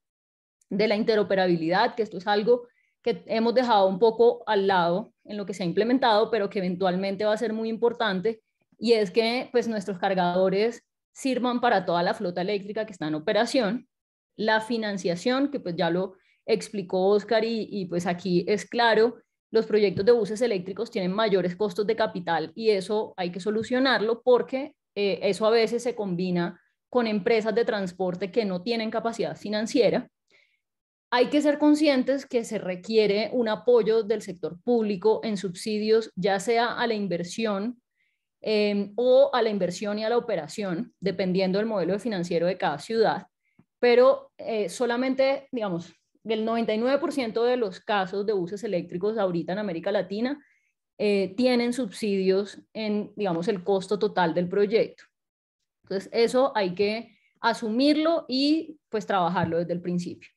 de la interoperabilidad, que esto es algo que hemos dejado un poco al lado en lo que se ha implementado, pero que eventualmente va a ser muy importante, y es que pues, nuestros cargadores sirvan para toda la flota eléctrica que está en operación, la financiación, que pues ya lo explicó Oscar, y pues aquí es claro, los proyectos de buses eléctricos tienen mayores costos de capital y eso hay que solucionarlo porque eso a veces se combina con empresas de transporte que no tienen capacidad financiera. Hay que ser conscientes que se requiere un apoyo del sector público en subsidios, ya sea a la inversión o a la inversión y a la operación, dependiendo del modelo financiero de cada ciudad, pero solamente, digamos, el 99% de los casos de buses eléctricos ahorita en América Latina tienen subsidios en, digamos, el costo total del proyecto. Entonces, eso hay que asumirlo y pues trabajarlo desde el principio.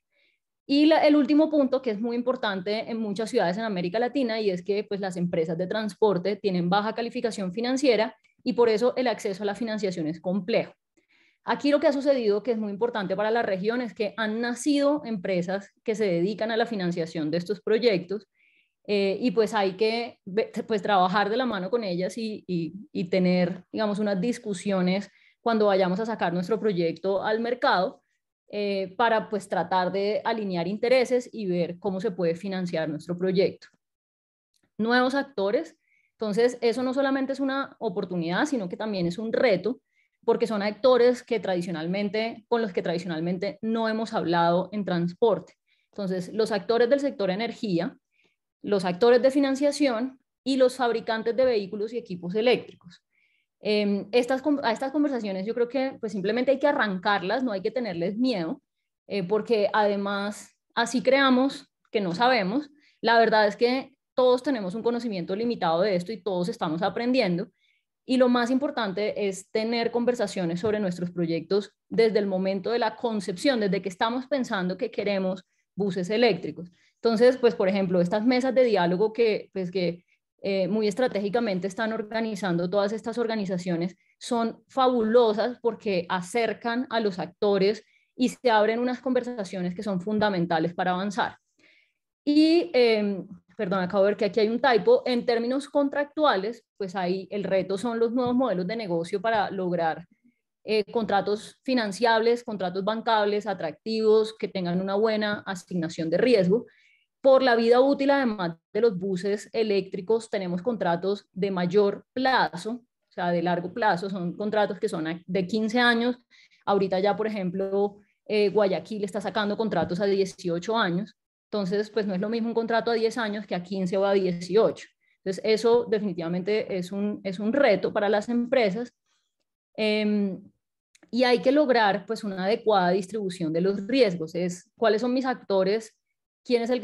Y el último punto, que es muy importante en muchas ciudades en América Latina, y es que pues, las empresas de transporte tienen baja calificación financiera y por eso el acceso a la financiación es complejo. Aquí lo que ha sucedido, que es muy importante para la región, es que han nacido empresas que se dedican a la financiación de estos proyectos y pues hay que pues, trabajar de la mano con ellas y tener, digamos, unas discusiones cuando vayamos a sacar nuestro proyecto al mercado para pues tratar de alinear intereses y ver cómo se puede financiar nuestro proyecto. Nuevos actores, entonces eso no solamente es una oportunidad, sino que también es un reto, porque son actores que con los que tradicionalmente no hemos hablado en transporte. Entonces, los actores del sector energía, los actores de financiación y los fabricantes de vehículos y equipos eléctricos. A estas conversaciones yo creo que pues simplemente hay que arrancarlas, no hay que tenerles miedo, porque además así creamos que no sabemos. La verdad es que todos tenemos un conocimiento limitado de esto y todos estamos aprendiendo. Y lo más importante es tener conversaciones sobre nuestros proyectos desde el momento de la concepción, desde que estamos pensando que queremos buses eléctricos. Entonces, pues por ejemplo, estas mesas de diálogo que muy estratégicamente están organizando todas estas organizaciones son fabulosas porque acercan a los actores y se abren unas conversaciones que son fundamentales para avanzar. Y, perdón, acabo de ver que aquí hay un typo, en términos contractuales, pues ahí el reto son los nuevos modelos de negocio para lograr contratos financiables, contratos bancables, atractivos, que tengan una buena asignación de riesgo. Por la vida útil, además de los buses eléctricos, tenemos contratos de mayor plazo, o sea, de largo plazo, son contratos que son de 15 años. Ahorita ya, por ejemplo, Guayaquil está sacando contratos a 18 años. Entonces, pues no es lo mismo un contrato a 10 años que a 15 o a 18. Entonces, eso definitivamente es un reto para las empresas. Y hay que lograr pues una adecuada distribución de los riesgos. ¿Cuáles son mis actores? ¿Quién es el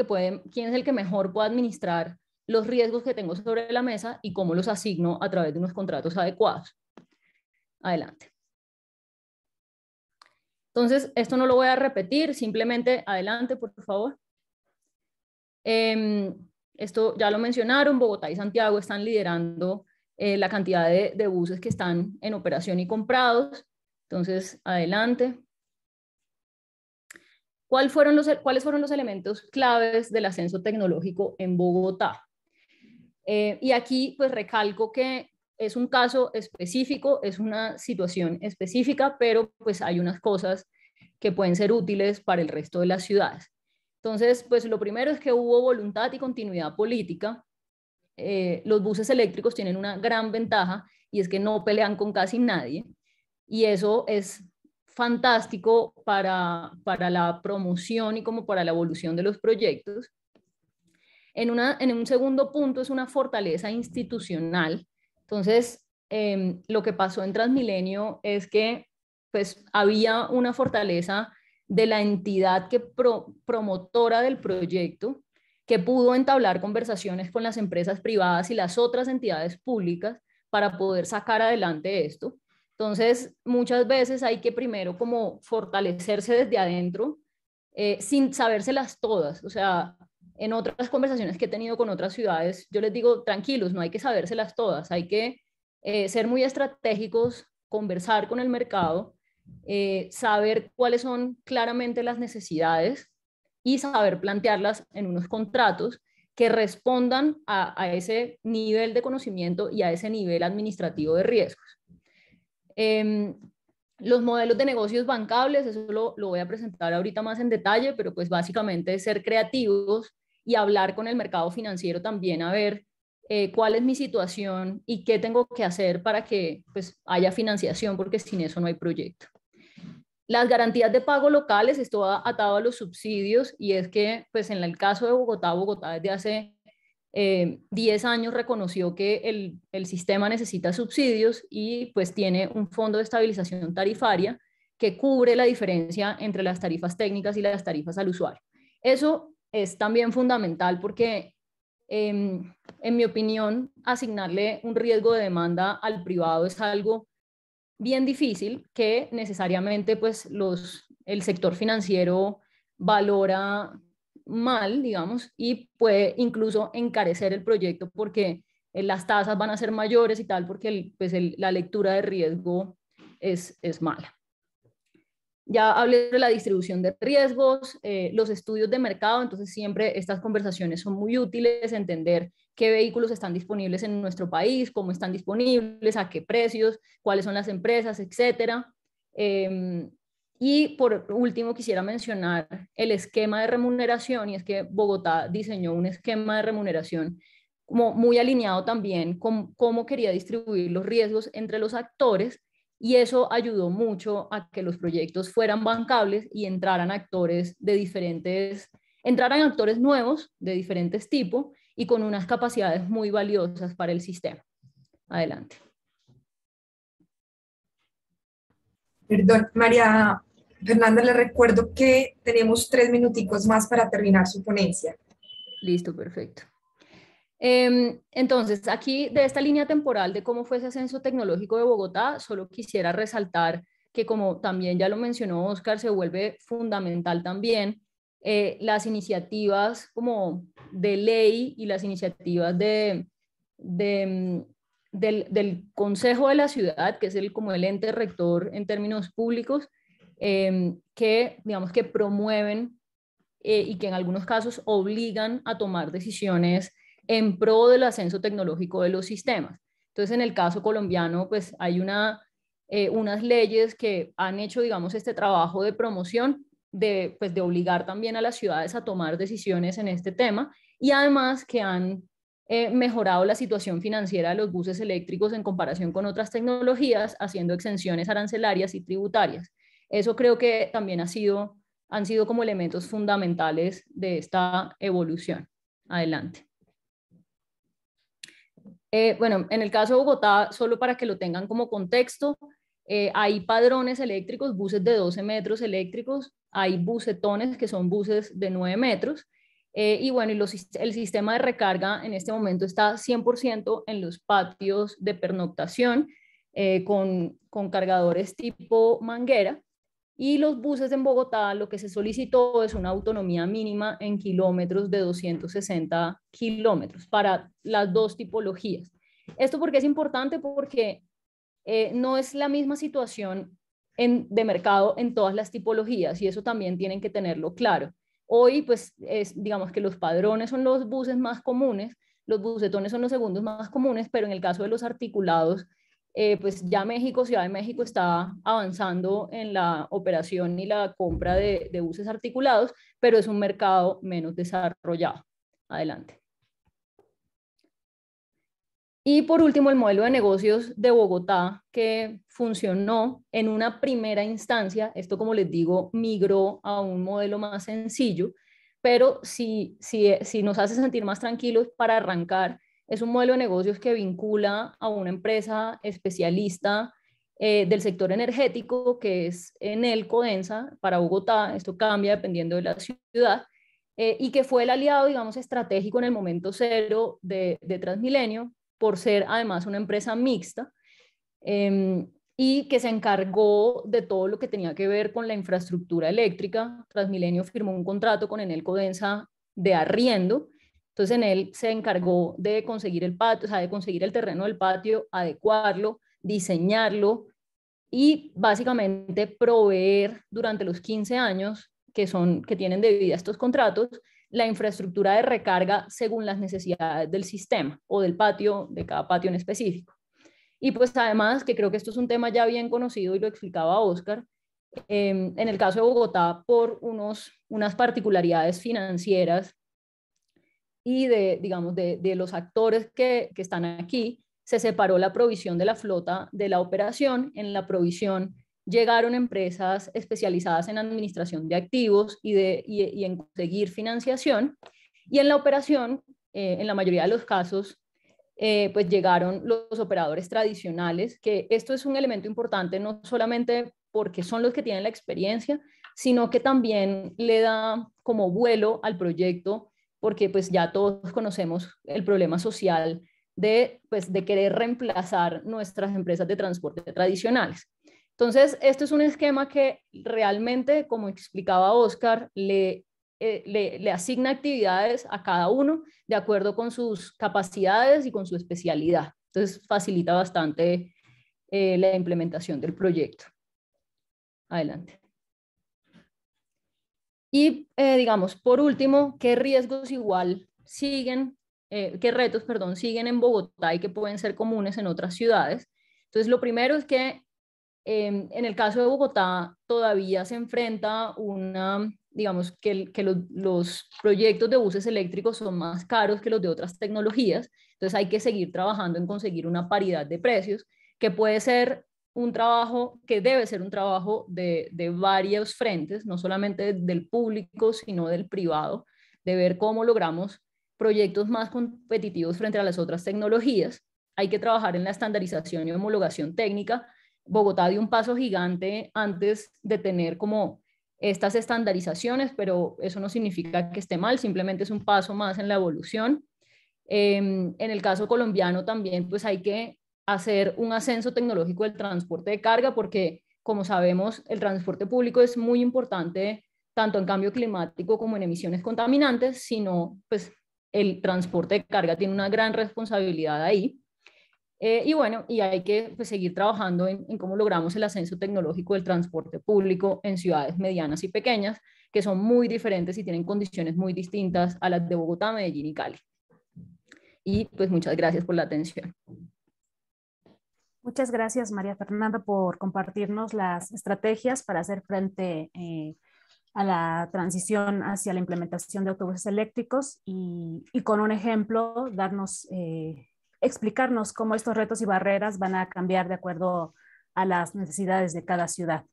que mejor puede administrar los riesgos que tengo sobre la mesa y cómo los asigno a través de unos contratos adecuados? Adelante. Entonces, esto no lo voy a repetir, simplemente adelante, por favor. Esto ya lo mencionaron, Bogotá y Santiago están liderando la cantidad de buses que están en operación y comprados. Entonces, adelante. ¿Cuáles fueron los elementos claves del ascenso tecnológico en Bogotá? Y aquí pues recalco que es un caso específico, es una situación específica, pero pues hay unas cosas que pueden ser útiles para el resto de las ciudades. Entonces, pues lo primero es que hubo voluntad y continuidad política. Los buses eléctricos tienen una gran ventaja y es que no pelean con casi nadie. Y eso es fantástico para la promoción y como para la evolución de los proyectos. En un segundo punto es una fortaleza institucional. Entonces, lo que pasó en Transmilenio es que pues, había una fortaleza de la entidad promotora del proyecto, que pudo entablar conversaciones con las empresas privadas y las otras entidades públicas para poder sacar adelante esto. Entonces, muchas veces hay que primero como fortalecerse desde adentro, sin sabérselas todas. O sea, en otras conversaciones que he tenido con otras ciudades, yo les digo, tranquilos, no hay que sabérselas todas, hay que ser muy estratégicos conversar con el mercado, saber cuáles son claramente las necesidades y saber plantearlas en unos contratos que respondan a ese nivel de conocimiento y a ese nivel administrativo de riesgos. Los modelos de negocios bancables, eso lo voy a presentar ahorita más en detalle, pero pues básicamente es ser creativos y hablar con el mercado financiero también, a ver cuál es mi situación y qué tengo que hacer para que pues haya financiación, porque sin eso no hay proyecto. Las garantías de pago locales, esto va atado a los subsidios, y es que pues en el caso de Bogotá, desde hace 10 años reconoció que el sistema necesita subsidios y pues tiene un fondo de estabilización tarifaria que cubre la diferencia entre las tarifas técnicas y las tarifas al usuario. Eso es también fundamental porque, en mi opinión, asignarle un riesgo de demanda al privado es algo bien difícil que necesariamente pues el sector financiero valora mal, digamos, y puede incluso encarecer el proyecto porque las tasas van a ser mayores y tal, porque la lectura de riesgo es mala. Ya hablé de la distribución de riesgos, los estudios de mercado, entonces siempre estas conversaciones son muy útiles, entender qué vehículos están disponibles en nuestro país, cómo están disponibles, a qué precios, cuáles son las empresas, etcétera. Y por último quisiera mencionar el esquema de remuneración, y es que Bogotá diseñó un esquema de remuneración como muy alineado también con cómo quería distribuir los riesgos entre los actores, y eso ayudó mucho a que los proyectos fueran bancables y entraran actores nuevos de diferentes tipos y con unas capacidades muy valiosas para el sistema. Adelante. Perdón, María Fernanda, le recuerdo que tenemos 3 minuticos más para terminar su ponencia. Listo, perfecto. Entonces, aquí de esta línea temporal de cómo fue ese ascenso tecnológico de Bogotá, solo quisiera resaltar que, como también ya lo mencionó Oscar, se vuelve fundamental también las iniciativas como de ley y las iniciativas del Consejo de la Ciudad, que es como el ente rector en términos públicos, que digamos que promueven y que en algunos casos obligan a tomar decisiones en pro del ascenso tecnológico de los sistemas. Entonces, en el caso colombiano, pues hay unas leyes que han hecho, digamos, este trabajo de promoción, de obligar también a las ciudades a tomar decisiones en este tema, y además que han mejorado la situación financiera de los buses eléctricos en comparación con otras tecnologías, haciendo exenciones arancelarias y tributarias. Eso creo que también han sido como elementos fundamentales de esta evolución. Adelante. Bueno, en el caso de Bogotá, solo para que lo tengan como contexto, hay padrones eléctricos, buses de 12 metros eléctricos, hay busetones que son buses de 9 metros, y bueno, el sistema de recarga en este momento está 100% en los patios de pernoctación, con cargadores tipo manguera, y los buses en Bogotá lo que se solicitó es una autonomía mínima en kilómetros de 260 kilómetros para las dos tipologías. Esto porque es importante, porque no es la misma situación de mercado en todas las tipologías, y eso también tienen que tenerlo claro. Hoy pues digamos que los padrones son los buses más comunes, los busetones son los segundos más comunes, pero en el caso de los articulados, pues ya Ciudad de México está avanzando en la operación y la compra de buses articulados, pero es un mercado menos desarrollado. Adelante. Y por último, el modelo de negocios de Bogotá, que funcionó en una primera instancia. Esto, como les digo, migró a un modelo más sencillo, pero si nos hace sentir más tranquilos para arrancar, es un modelo de negocios que vincula a una empresa especialista del sector energético, que es Enel Codensa para Bogotá. Esto cambia dependiendo de la ciudad, y que fue el aliado, digamos, estratégico en el momento cero de Transmilenio, por ser además una empresa mixta, y que se encargó de todo lo que tenía que ver con la infraestructura eléctrica. Transmilenio firmó un contrato con Enel Codensa de arriendo. Entonces Enel se encargó de conseguir el patio, o sea, de conseguir el terreno del patio, adecuarlo, diseñarlo, y básicamente proveer durante los 15 años que tienen de vida estos contratos, la infraestructura de recarga según las necesidades del sistema o del patio, de cada patio en específico. Y pues además, que creo que esto es un tema ya bien conocido y lo explicaba Oscar, en el caso de Bogotá, por unas particularidades financieras y de los actores que están aquí, se separó la provisión de la flota de la operación. En la provisión llegaron empresas especializadas en administración de activos y en conseguir financiación, y en la operación, en la mayoría de los casos, pues llegaron los operadores tradicionales, que esto es un elemento importante no solamente porque son los que tienen la experiencia, sino que también le da como vuelo al proyecto, porque pues ya todos conocemos el problema social de querer reemplazar nuestras empresas de transporte tradicionales. Entonces, esto es un esquema que realmente, como explicaba Oscar, le asigna actividades a cada uno de acuerdo con sus capacidades y con su especialidad. Entonces, facilita bastante la implementación del proyecto. Adelante. Y digamos, por último, ¿qué riesgos igual siguen, qué retos, perdón, siguen en Bogotá y que pueden ser comunes en otras ciudades? Entonces, lo primero es que en el caso de Bogotá todavía se enfrenta digamos, que los proyectos de buses eléctricos son más caros que los de otras tecnologías, entonces hay que seguir trabajando en conseguir una paridad de precios, que puede ser un trabajo, que debe ser un trabajo de varios frentes, no solamente del público, sino del privado, de ver cómo logramos proyectos más competitivos frente a las otras tecnologías. Hay que trabajar en la estandarización y homologación técnica. Bogotá dio un paso gigante antes de tener como estas estandarizaciones, pero eso no significa que esté mal, simplemente es un paso más en la evolución. En el caso colombiano también pues hay que hacer un ascenso tecnológico del transporte de carga, porque como sabemos el transporte público es muy importante tanto en cambio climático como en emisiones contaminantes, sino pues el transporte de carga tiene una gran responsabilidad ahí. Y bueno, y hay que pues, seguir trabajando en cómo logramos el ascenso tecnológico del transporte público en ciudades medianas y pequeñas, que son muy diferentes y tienen condiciones muy distintas a las de Bogotá, Medellín y Cali. Y pues muchas gracias por la atención. Muchas gracias, María Fernanda, por compartirnos las estrategias para hacer frente a la transición hacia la implementación de autobuses eléctricos y con un ejemplo explicarnos cómo estos retos y barreras van a cambiar de acuerdo a las necesidades de cada ciudad.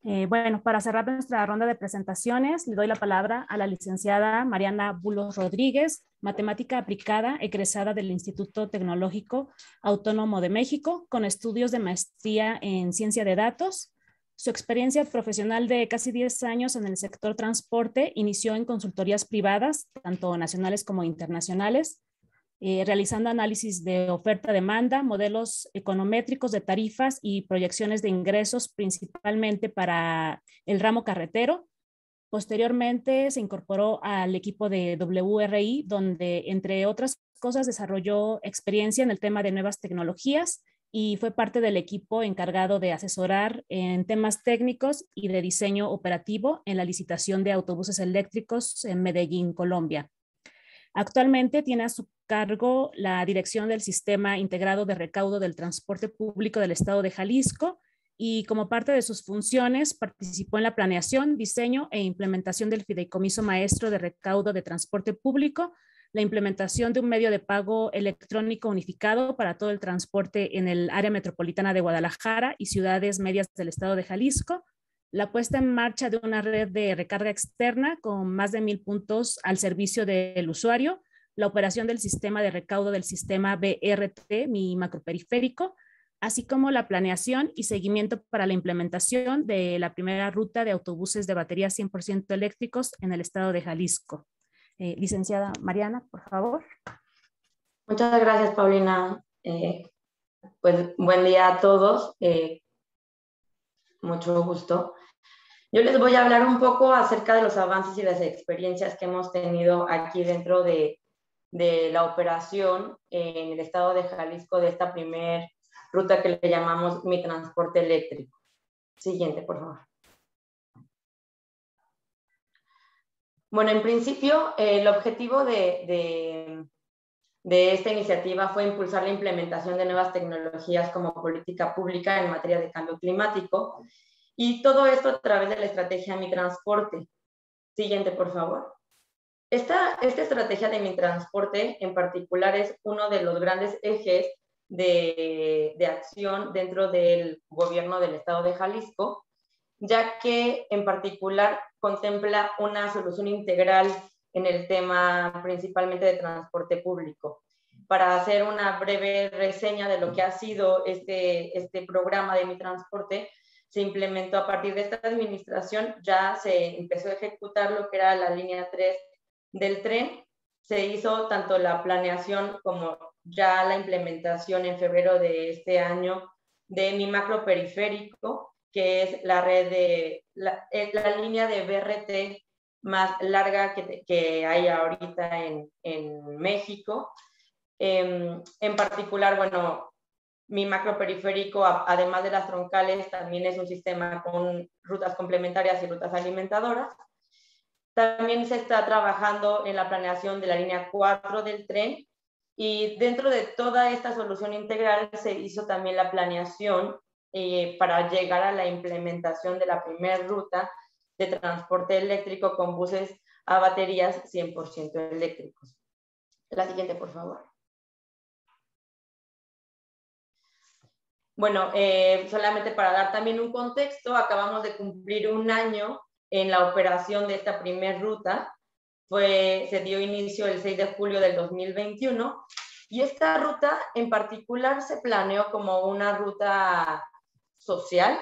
Bueno, para cerrar nuestra ronda de presentaciones, le doy la palabra a la licenciada Mariana Bulos Rodríguez, matemática aplicada, egresada del Instituto Tecnológico Autónomo de México, con estudios de maestría en ciencia de datos. Su experiencia profesional de casi 10 años en el sector transporte inició en consultorías privadas, tanto nacionales como internacionales, realizando análisis de oferta-demanda, modelos econométricos de tarifas y proyecciones de ingresos principalmente para el ramo carretero. Posteriormente se incorporó al equipo de WRI, donde entre otras cosas desarrolló experiencia en el tema de nuevas tecnologías y fue parte del equipo encargado de asesorar en temas técnicos y de diseño operativo en la licitación de autobuses eléctricos en Medellín, Colombia. Actualmente tiene a su cargo la dirección del Sistema Integrado de Recaudo del Transporte Público del Estado de Jalisco y como parte de sus funciones participó en la planeación, diseño e implementación del Fideicomiso Maestro de Recaudo de Transporte Público, la implementación de un medio de pago electrónico unificado para todo el transporte en el área metropolitana de Guadalajara y ciudades medias del Estado de Jalisco, la puesta en marcha de una red de recarga externa con más de 1,000 puntos al servicio del usuario, la operación del sistema de recaudo del sistema BRT, mi macroperiférico, así como la planeación y seguimiento para la implementación de la primera ruta de autobuses de batería 100% eléctricos en el estado de Jalisco. Licenciada Mariana, por favor. Muchas gracias, Paulina. Pues buen día a todos. Mucho gusto. Yo les voy a hablar un poco acerca de los avances y las experiencias que hemos tenido aquí dentro de la operación en el estado de Jalisco de esta primer ruta que le llamamos Mi Transporte Eléctrico. Siguiente, por favor. Bueno, en principio, el objetivo de esta iniciativa fue impulsar la implementación de nuevas tecnologías como política pública en materia de cambio climático, y todo esto a través de la estrategia Mi Transporte. Siguiente, por favor. Esta estrategia de Mi Transporte en particular es uno de los grandes ejes de acción dentro del gobierno del estado de Jalisco, ya que en particular contempla una solución integral en el tema principalmente de transporte público. Para hacer una breve reseña de lo que ha sido este programa de Mi Transporte, se implementó a partir de esta administración, ya se empezó a ejecutar lo que era la línea 3 del tren. Se hizo tanto la planeación como ya la implementación en febrero de este año de Mi Macro Periférico, que es la red de la línea de BRT más larga que hay ahorita en México. En particular, bueno, Mi Macro Periférico, además de las troncales, también es un sistema con rutas complementarias y rutas alimentadoras. También se está trabajando en la planeación de la línea 4 del tren, y dentro de toda esta solución integral se hizo también la planeación para llegar a la implementación de la primera ruta de transporte eléctrico con buses a baterías 100% eléctricos. La siguiente, por favor. Bueno, solamente para dar también un contexto, acabamos de cumplir un año en la operación de esta primera ruta. Se dio inicio el 6 de julio del 2021, y esta ruta en particular se planeó como una ruta social,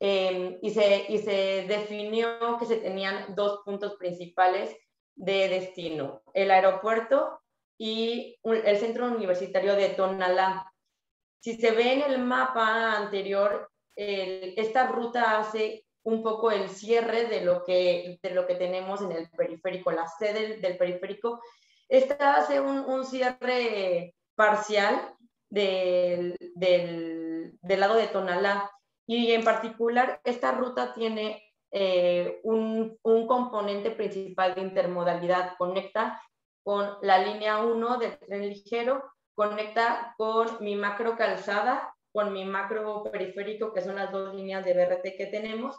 y se definió que se tenían dos puntos principales de destino: el aeropuerto y el centro universitario de Tonalá. Si se ve en el mapa anterior, esta ruta hace un poco el cierre de lo que tenemos en el periférico, la sede del periférico. Esta hace un cierre parcial del lado de Tonalá, y en particular esta ruta tiene un componente principal de intermodalidad. Conecta con la línea 1 del tren ligero, conecta con Mi Macro Calzada, con Mi Macro Periférico, que son las dos líneas de BRT que tenemos,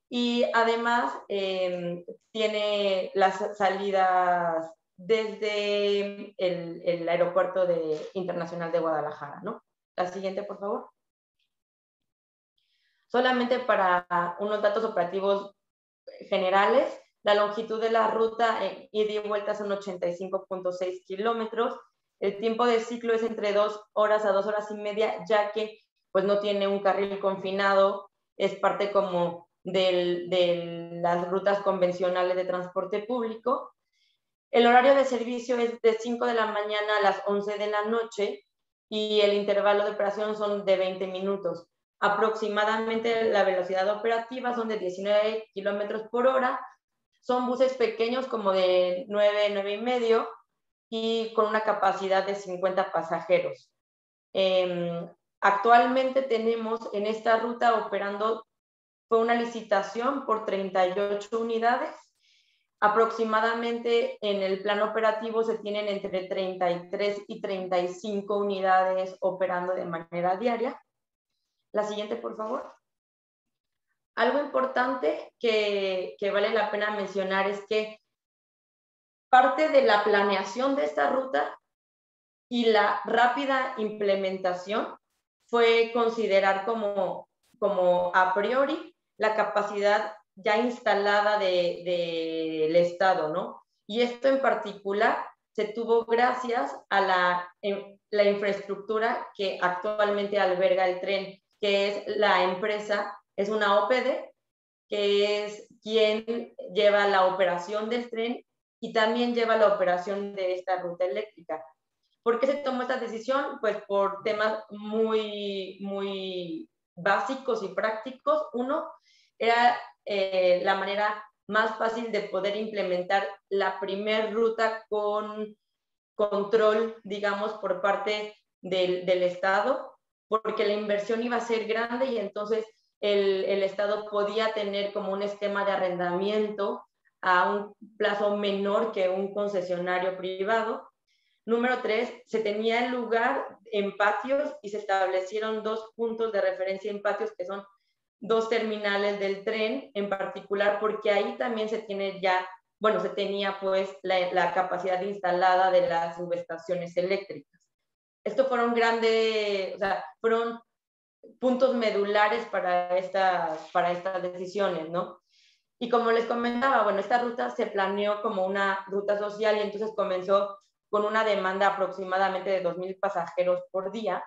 y además tiene las salidas desde el aeropuerto internacional de Guadalajara, ¿no? La siguiente, por favor. Solamente para unos datos operativos generales, la longitud de la ruta ida y vuelta son 85.6 kilómetros. El tiempo de ciclo es entre 2 horas a 2 horas y media, ya que pues no tiene un carril confinado, es parte como de las rutas convencionales de transporte público. El horario de servicio es de 5 de la mañana a las 11 de la noche, y el intervalo de operación son de 20 minutos. Aproximadamente la velocidad operativa son de 19 kilómetros por hora. Son buses pequeños, como de 9, 9 y medio, y con una capacidad de 50 pasajeros. Actualmente tenemos en esta ruta operando, fue una licitación por 38 unidades. Aproximadamente en el plan operativo se tienen entre 33 y 35 unidades operando de manera diaria. La siguiente, por favor. Algo importante que vale la pena mencionar es que parte de la planeación de esta ruta y la rápida implementación fue considerar como a priori la capacidad ya instalada del Estado, ¿no? Y esto en particular se tuvo gracias a la infraestructura que actualmente alberga el tren, que es la empresa, es una OPD, que es quien lleva la operación del tren y también lleva la operación de esta ruta eléctrica. ¿Por qué se tomó esta decisión? Pues por temas muy, muy básicos y prácticos. Uno, era la manera más fácil de poder implementar la primer ruta con control, digamos, por parte del Estado. porque la inversión iba a ser grande y entonces el Estado podía tener como un esquema de arrendamiento a un plazo menor que un concesionario privado. Número 3, se tenía el lugar en patios y se establecieron 2 puntos de referencia en patios que son 2 terminales del tren en particular, porque ahí también se tiene ya, bueno, se tenía pues la capacidad instalada de las subestaciones eléctricas. Estos fueron grandes, o sea, fueron puntos medulares para estas decisiones, ¿no? Y como les comentaba, bueno, esta ruta se planeó como una ruta social y entonces comenzó con una demanda aproximadamente de 2,000 pasajeros por día.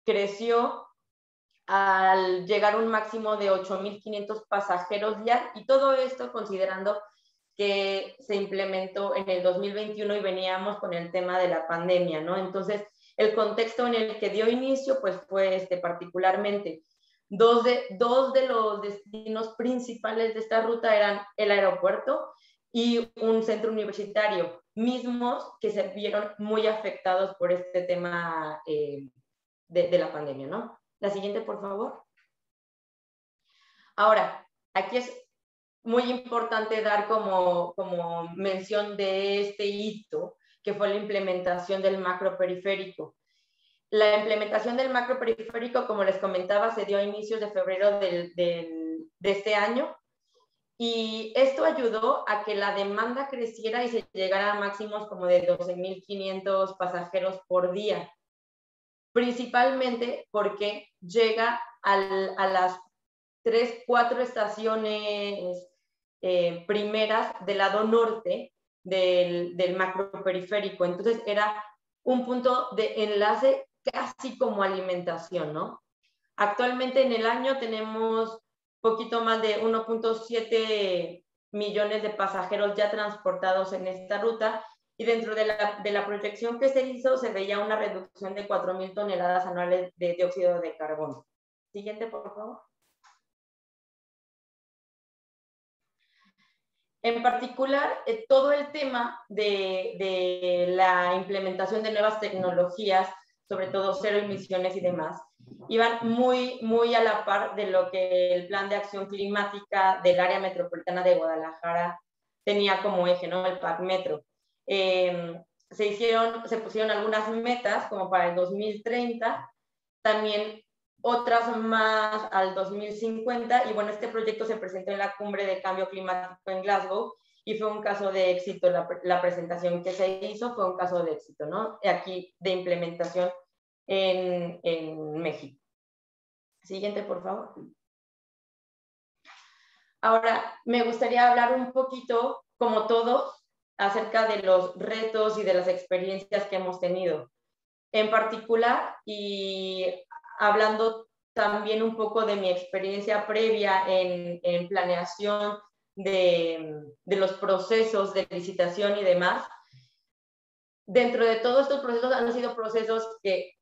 Creció al llegar a un máximo de 8,500 pasajeros ya, y todo esto considerando que se implementó en el 2021 y veníamos con el tema de la pandemia, ¿no? Entonces, el contexto en el que dio inicio, pues fue particularmente dos de los destinos principales de esta ruta eran el aeropuerto y un centro universitario, mismos que se vieron muy afectados por este tema de la pandemia, ¿no? La siguiente, por favor. Ahora, aquí es muy importante dar como mención de este hito, que fue la implementación del macroperiférico. La implementación del macroperiférico, como les comentaba, se dio a inicios de febrero de este año, y esto ayudó a que la demanda creciera y se llegara a máximos como de 12,500 pasajeros por día, principalmente porque llega a las 3, 4 estaciones primeras del lado norte del macroperiférico. Entonces era un punto de enlace casi como alimentación, ¿no? Actualmente en el año tenemos poquito más de 1,7 millones de pasajeros ya transportados en esta ruta, y dentro de la proyección que se hizo se veía una reducción de 4,000 toneladas anuales de dióxido de carbono. Siguiente, por favor. En particular, todo el tema de la implementación de nuevas tecnologías, sobre todo cero emisiones y demás, iban muy a la par de lo que el Plan de Acción Climática del Área Metropolitana de Guadalajara tenía como eje, ¿no? El PAC Metro. Se pusieron algunas metas como para el 2030, también otras más al 2050, y bueno, este proyecto se presentó en la Cumbre de Cambio Climático en Glasgow y fue un caso de éxito. La presentación que se hizo fue un caso de éxito, ¿no? Aquí de implementación en México. Siguiente, por favor. Ahora, me gustaría hablar un poquito, como todos, acerca de los retos y de las experiencias que hemos tenido. En particular, y hablando también un poco de mi experiencia previa en planeación de los procesos de licitación y demás, dentro de todos estos procesos han sido procesos que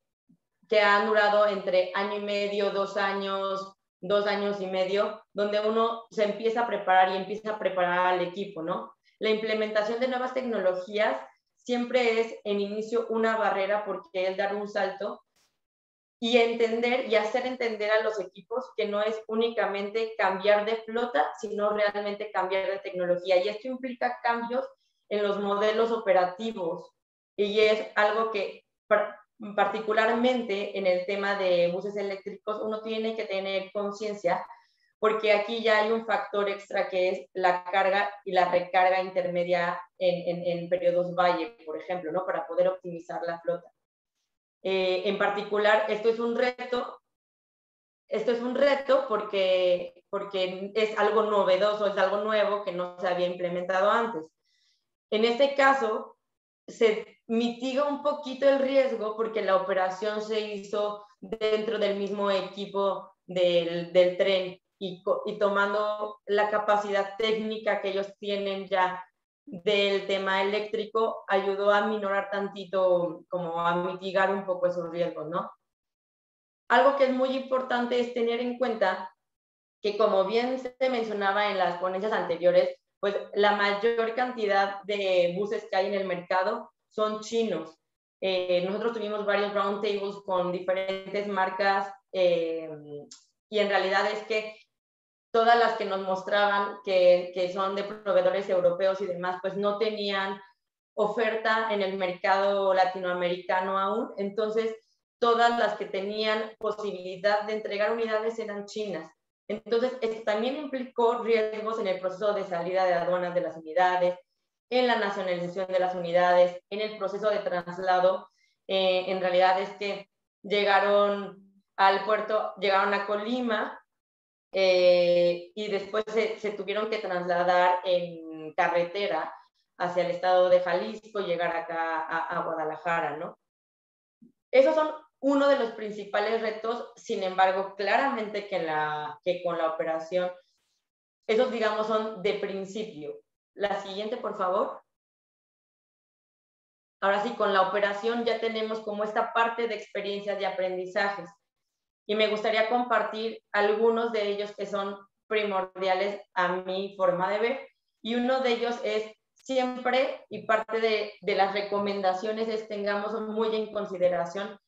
han durado entre año y medio, 2 años, 2 años y medio, donde uno se empieza a preparar y empieza a preparar al equipo, ¿no? La implementación de nuevas tecnologías siempre es en inicio una barrera, porque es dar un salto y entender y hacer entender a los equipos que no es únicamente cambiar de flota, sino realmente cambiar de tecnología. Y esto implica cambios en los modelos operativos, y es algo que particularmente en el tema de buses eléctricos uno tiene que tener conciencia, porque aquí ya hay un factor extra que es la carga y la recarga intermedia en periodos valle, por ejemplo, ¿no? Para poder optimizar la flota. En particular, esto es un reto porque es algo novedoso, es algo nuevo que no se había implementado antes. En este caso, se mitiga un poquito el riesgo porque la operación se hizo dentro del mismo equipo del tren, y tomando la capacidad técnica que ellos tienen ya del tema eléctrico, ayudó a minorar tantito, como a mitigar un poco esos riesgos, ¿no? Algo que es muy importante es tener en cuenta que, como bien se mencionaba en las ponencias anteriores, pues la mayor cantidad de buses que hay en el mercado son chinos. Nosotros tuvimos varios roundtables con diferentes marcas y en realidad es que todas las que nos mostraban que son de proveedores europeos y demás, pues no tenían oferta en el mercado latinoamericano aún. Entonces, todas las que tenían posibilidad de entregar unidades eran chinas. Entonces, esto también implicó riesgos en el proceso de salida de aduanas de las unidades, en la nacionalización de las unidades, en el proceso de traslado. En realidad es que llegaron al puerto, llegaron a Colima, y después se tuvieron que trasladar en carretera hacia el estado de Jalisco y llegar acá a Guadalajara, ¿no? Esos son uno de los principales retos. Sin embargo, claramente que con la operación, esos, digamos, son de principio. La siguiente, por favor. Ahora sí, con la operación ya tenemos como esta parte de experiencias de aprendizajes. Y me gustaría compartir algunos de ellos que son primordiales a mi forma de ver. Y uno de ellos es siempre, y parte de las recomendaciones es tengamos muy en consideración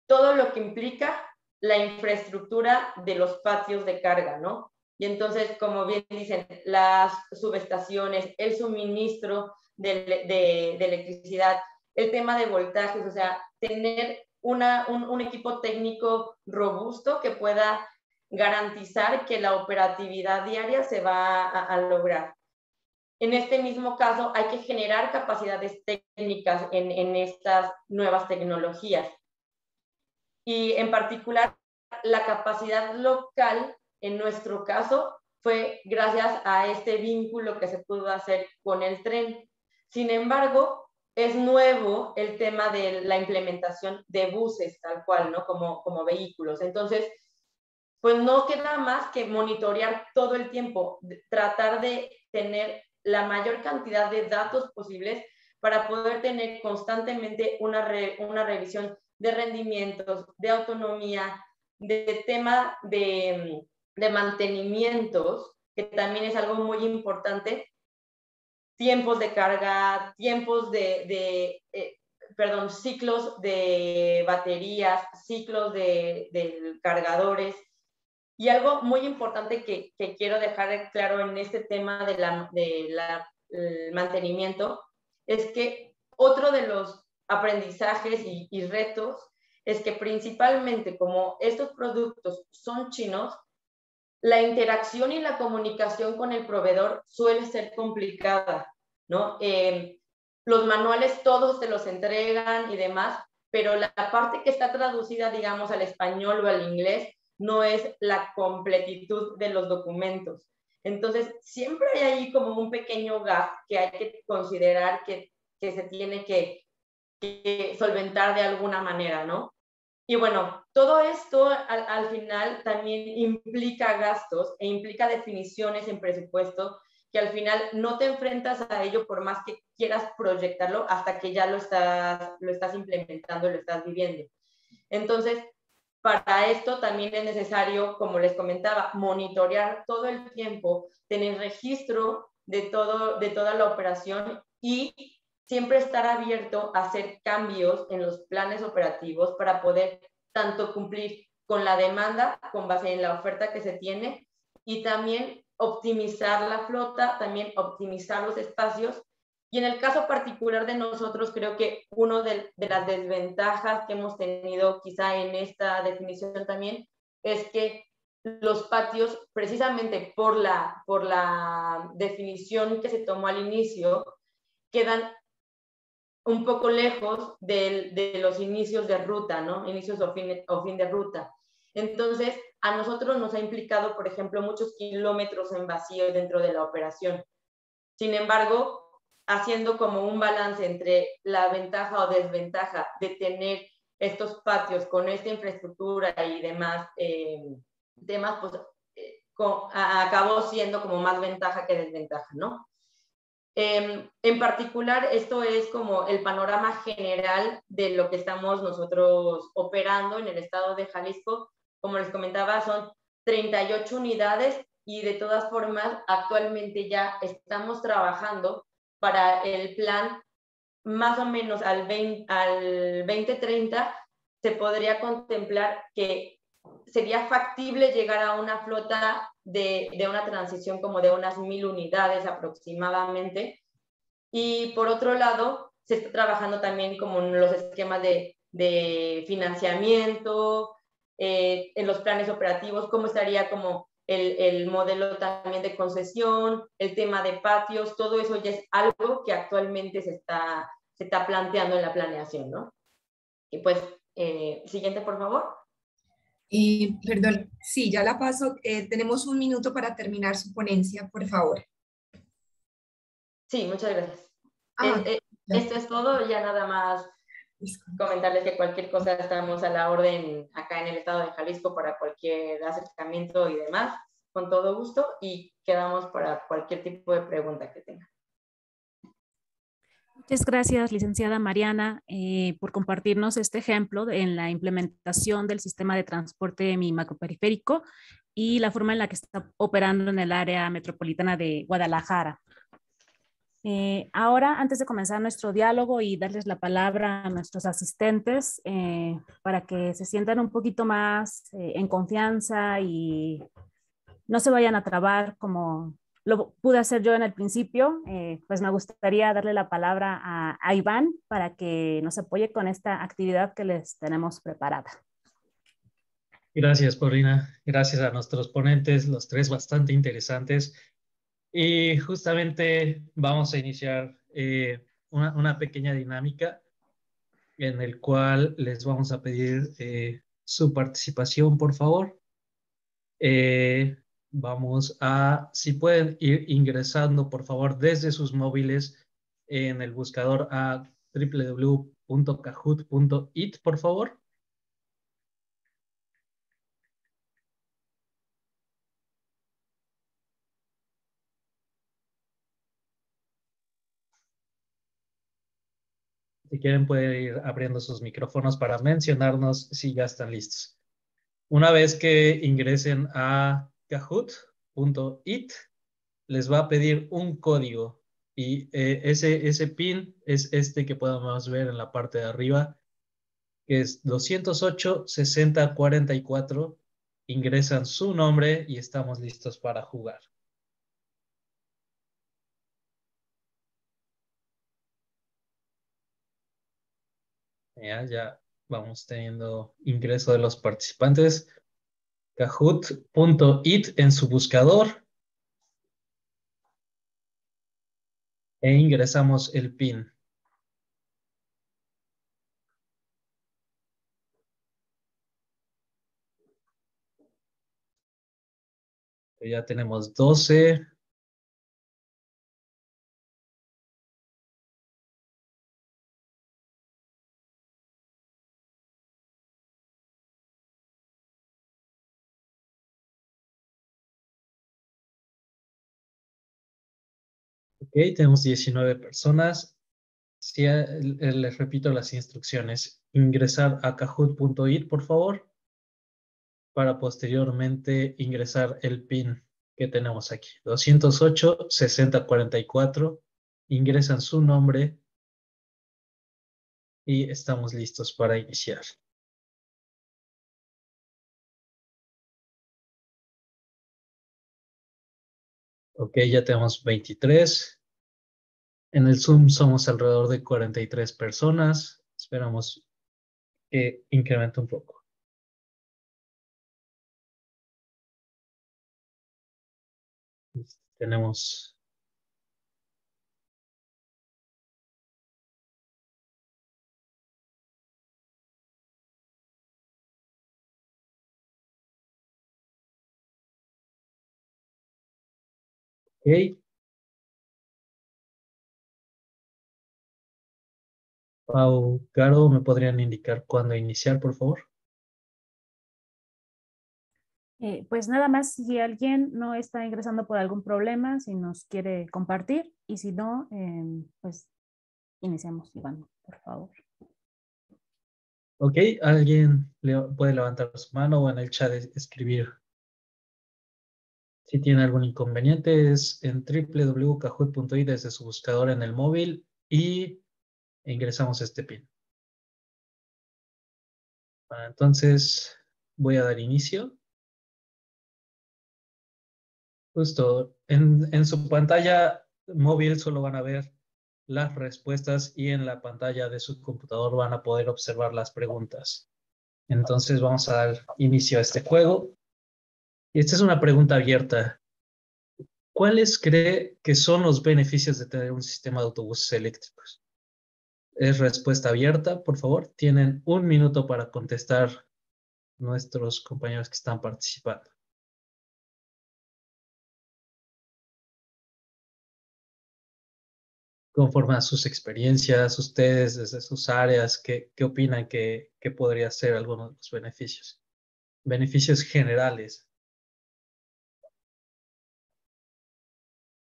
todo lo que implica la infraestructura de los patios de carga, ¿no? Y entonces, como bien dicen, las subestaciones, el suministro de electricidad, el tema de voltajes, o sea, tener un equipo técnico robusto que pueda garantizar que la operatividad diaria se va a lograr. En este mismo caso, hay que generar capacidades técnicas en estas nuevas tecnologías. Y en particular, la capacidad local, en nuestro caso, fue gracias a este vínculo que se pudo hacer con el tren. Sin embargo, es nuevo el tema de la implementación de buses, tal cual, ¿no? Como vehículos. Entonces, pues no queda más que monitorear todo el tiempo, tratar de tener la mayor cantidad de datos posibles para poder tener constantemente una revisión de rendimientos, de autonomía, de tema de mantenimientos, que también es algo muy importante, tiempos de carga, tiempos ciclos de baterías, ciclos de cargadores. Y algo muy importante que quiero dejar claro en este tema del mantenimiento es que otro de los aprendizajes y retos es que principalmente como estos productos son chinos, la interacción y la comunicación con el proveedor suele ser complicada, ¿no? Los manuales todos te los entregan y demás, pero la parte que está traducida, digamos, al español o al inglés no es la completitud de los documentos. Entonces, siempre hay ahí como un pequeño gap que hay que considerar que se tiene que solventar de alguna manera, ¿no? Y bueno, todo esto al final también implica gastos e implica definiciones en presupuesto que al final no te enfrentas a ello por más que quieras proyectarlo hasta que ya lo estás implementando, lo estás viviendo. Entonces, para esto también es necesario, como les comentaba, monitorear todo el tiempo, tener registro de toda la operación y siempre estar abierto a hacer cambios en los planes operativos para poder tanto cumplir con la demanda con base en la oferta que se tiene y también optimizar la flota, también optimizar los espacios. Y en el caso particular de nosotros, creo que una de las desventajas que hemos tenido quizá en esta definición también es que los patios, precisamente por la definición que se tomó al inicio, quedan un poco lejos de los inicios de ruta, ¿no? Inicios o fin de ruta. Entonces, a nosotros nos ha implicado, por ejemplo, muchos kilómetros en vacío dentro de la operación. Sin embargo, haciendo como un balance entre la ventaja o desventaja de tener estos patios con esta infraestructura y demás temas, pues acabó siendo como más ventaja que desventaja, ¿no? En particular, esto es como el panorama general de lo que estamos nosotros operando en el estado de Jalisco. Como les comentaba, son 38 unidades y de todas formas, actualmente ya estamos trabajando para el plan más o menos al 2030 se podría contemplar que sería factible llegar a una flota de una transición como de unas 1000 unidades aproximadamente. Y por otro lado, se está trabajando también como en los esquemas de financiamiento, en los planes operativos, cómo estaría como el modelo también de concesión, el tema de patios, todo eso ya es algo que actualmente se está planteando en la planeación, ¿no? Y pues, siguiente, por favor. Perdón, sí, ya la paso. Tenemos un minuto para terminar su ponencia, por favor. Sí, muchas gracias. Ah, Esto es todo, ya nada más comentarles que cualquier cosa estamos a la orden acá en el estado de Jalisco para cualquier acercamiento y demás, con todo gusto, y quedamos para cualquier tipo de pregunta que tengan. Muchas gracias, licenciada Mariana, por compartirnos este ejemplo en la implementación del sistema de transporte macroperiférico y la forma en la que está operando en el área metropolitana de Guadalajara. Ahora, antes de comenzar nuestro diálogo y darles la palabra a nuestros asistentes para que se sientan un poquito más en confianza y no se vayan a trabar como lo pude hacer yo en el principio, pues me gustaría darle la palabra a Iván para que nos apoye con esta actividad que les tenemos preparada. Gracias, Paulina. Gracias a nuestros ponentes, los tres bastante interesantes. Y justamente vamos a iniciar una pequeña dinámica en el cual les vamos a pedir su participación, por favor. Vamos a, si pueden ir ingresando, por favor, desde sus móviles en el buscador a www.kahoot.it, por favor. Si quieren, pueden ir abriendo sus micrófonos para mencionarnos si ya están listos. Una vez que ingresen a kahoot.it, les va a pedir un código y ese PIN es este que podemos ver en la parte de arriba, que es 208 60 44. Ingresan su nombre y estamos listos para jugar. Ya vamos teniendo ingreso de los participantes. Kahoot.it en su buscador e ingresamos el PIN. Ya tenemos 12. Ok, tenemos 19 personas. Sí, les repito las instrucciones. Ingresar a kahoot.it, por favor, para posteriormente ingresar el PIN que tenemos aquí. 208 60 44. Ingresan su nombre y estamos listos para iniciar. Ok, ya tenemos 23. En el Zoom somos alrededor de 43 personas. Esperamos que incremente un poco. Tenemos ok. Pau, Caro, ¿me podrían indicar cuándo iniciar, por favor? Pues nada más, si alguien no está ingresando por algún problema, si nos quiere compartir, y si no, pues iniciamos, Iván, por favor. Ok, ¿alguien puede levantar su mano o en el chat escribir? Si tiene algún inconveniente, es en www.kahoot.it desde su buscador en el móvil y e ingresamos este PIN. Bueno, entonces voy a dar inicio. Justo en su pantalla móvil solo van a ver las respuestas y en la pantalla de su computador van a poder observar las preguntas. Entonces vamos a dar inicio a este juego. Y esta es una pregunta abierta. ¿Cuáles cree que son los beneficios de tener un sistema de autobuses eléctricos? Es respuesta abierta, por favor. Tienen 1 minuto para contestar nuestros compañeros que están participando. Conforme a sus experiencias, ustedes desde sus áreas, ¿qué opinan que podría ser alguno de los beneficios? Beneficios generales.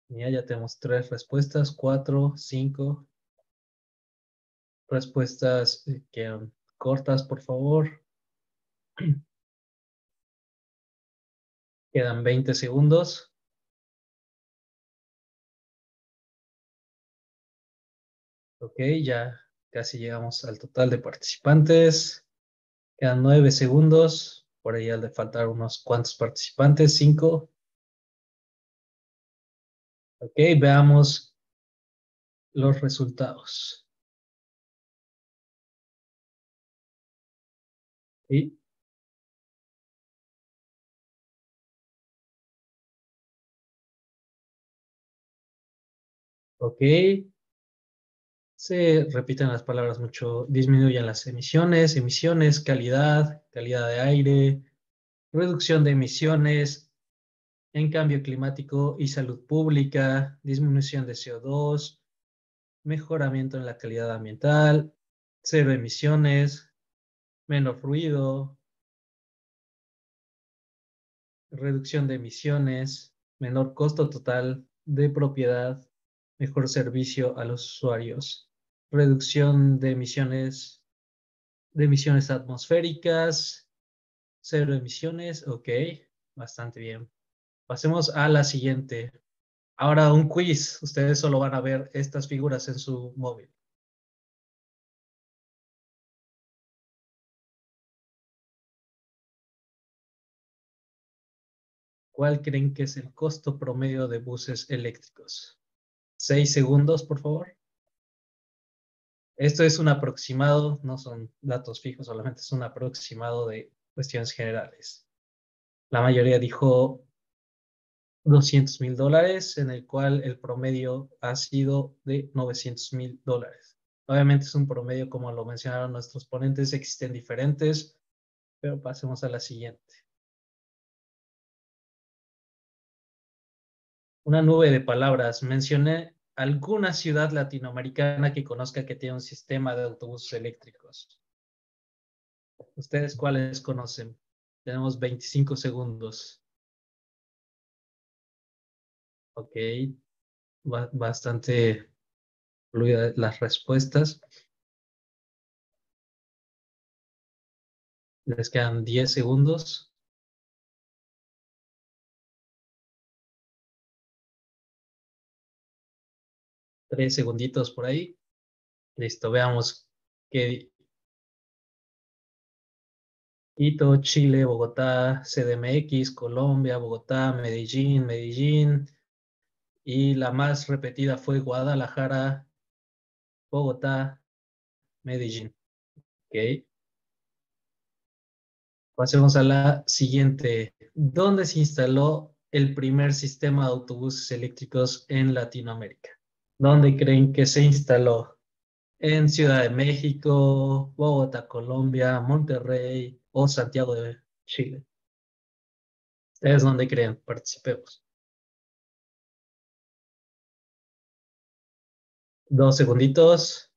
Ya tenemos 3 respuestas, 4, 5. Respuestas que cortas, por favor. Quedan 20 segundos. Ok, ya casi llegamos al total de participantes. Quedan 9 segundos. Por ahí al de faltar unos cuantos participantes. 5. Ok, veamos los resultados. ¿Sí? Ok. Se repiten las palabras mucho. Disminuyen las emisiones, calidad de aire, reducción de emisiones, en cambio climático y salud pública, disminución de CO2, mejoramiento en la calidad ambiental, cero emisiones, menos ruido, reducción de emisiones, menor costo total de propiedad, mejor servicio a los usuarios, reducción de emisiones atmosféricas, cero emisiones, ok, bastante bien. Pasemos a la siguiente. Ahora un quiz. Ustedes solo van a ver estas figuras en su móvil. ¿Cuál creen que es el costo promedio de buses eléctricos? 6 segundos, por favor. Esto es un aproximado, no son datos fijos, solamente es un aproximado de cuestiones generales. La mayoría dijo $200,000, en el cual el promedio ha sido de $900,000. Obviamente es un promedio, como lo mencionaron nuestros ponentes, existen diferentes, pero pasemos a la siguiente. Una nube de palabras. Mencioné alguna ciudad latinoamericana que conozca que tiene un sistema de autobuses eléctricos. ¿Ustedes cuáles conocen? Tenemos 25 segundos. Ok. Bastante fluidas las respuestas. Les quedan 10 segundos. Tres segunditos por ahí. Listo, veamos qué. Quito, Chile, Bogotá, CDMX, Colombia, Bogotá, Medellín. Y la más repetida fue Guadalajara, Bogotá, Medellín. Ok. Pasemos a la siguiente. ¿Dónde se instaló el primer sistema de autobuses eléctricos en Latinoamérica? ¿Dónde creen que se instaló? ¿En Ciudad de México, Bogotá, Colombia, Monterrey o Santiago de Chile? ¿Ustedes dónde creen? Participemos. 2 segunditos.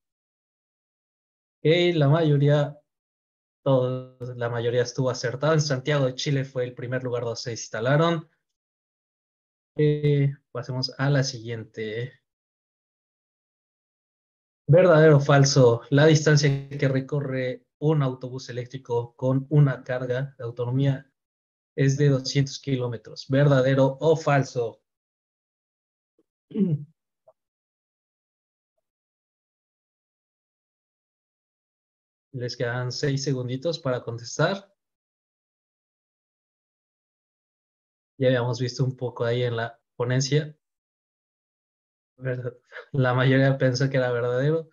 Ok, la mayoría estuvo acertada. En Santiago de Chile fue el primer lugar donde se instalaron. Pasemos a la siguiente. ¿Verdadero o falso? La distancia que recorre un autobús eléctrico con una carga de autonomía es de 200 kilómetros. ¿Verdadero o falso? Les quedan 6 segunditos para contestar. Ya habíamos visto un poco ahí en la ponencia. La mayoría pensó que era verdadero.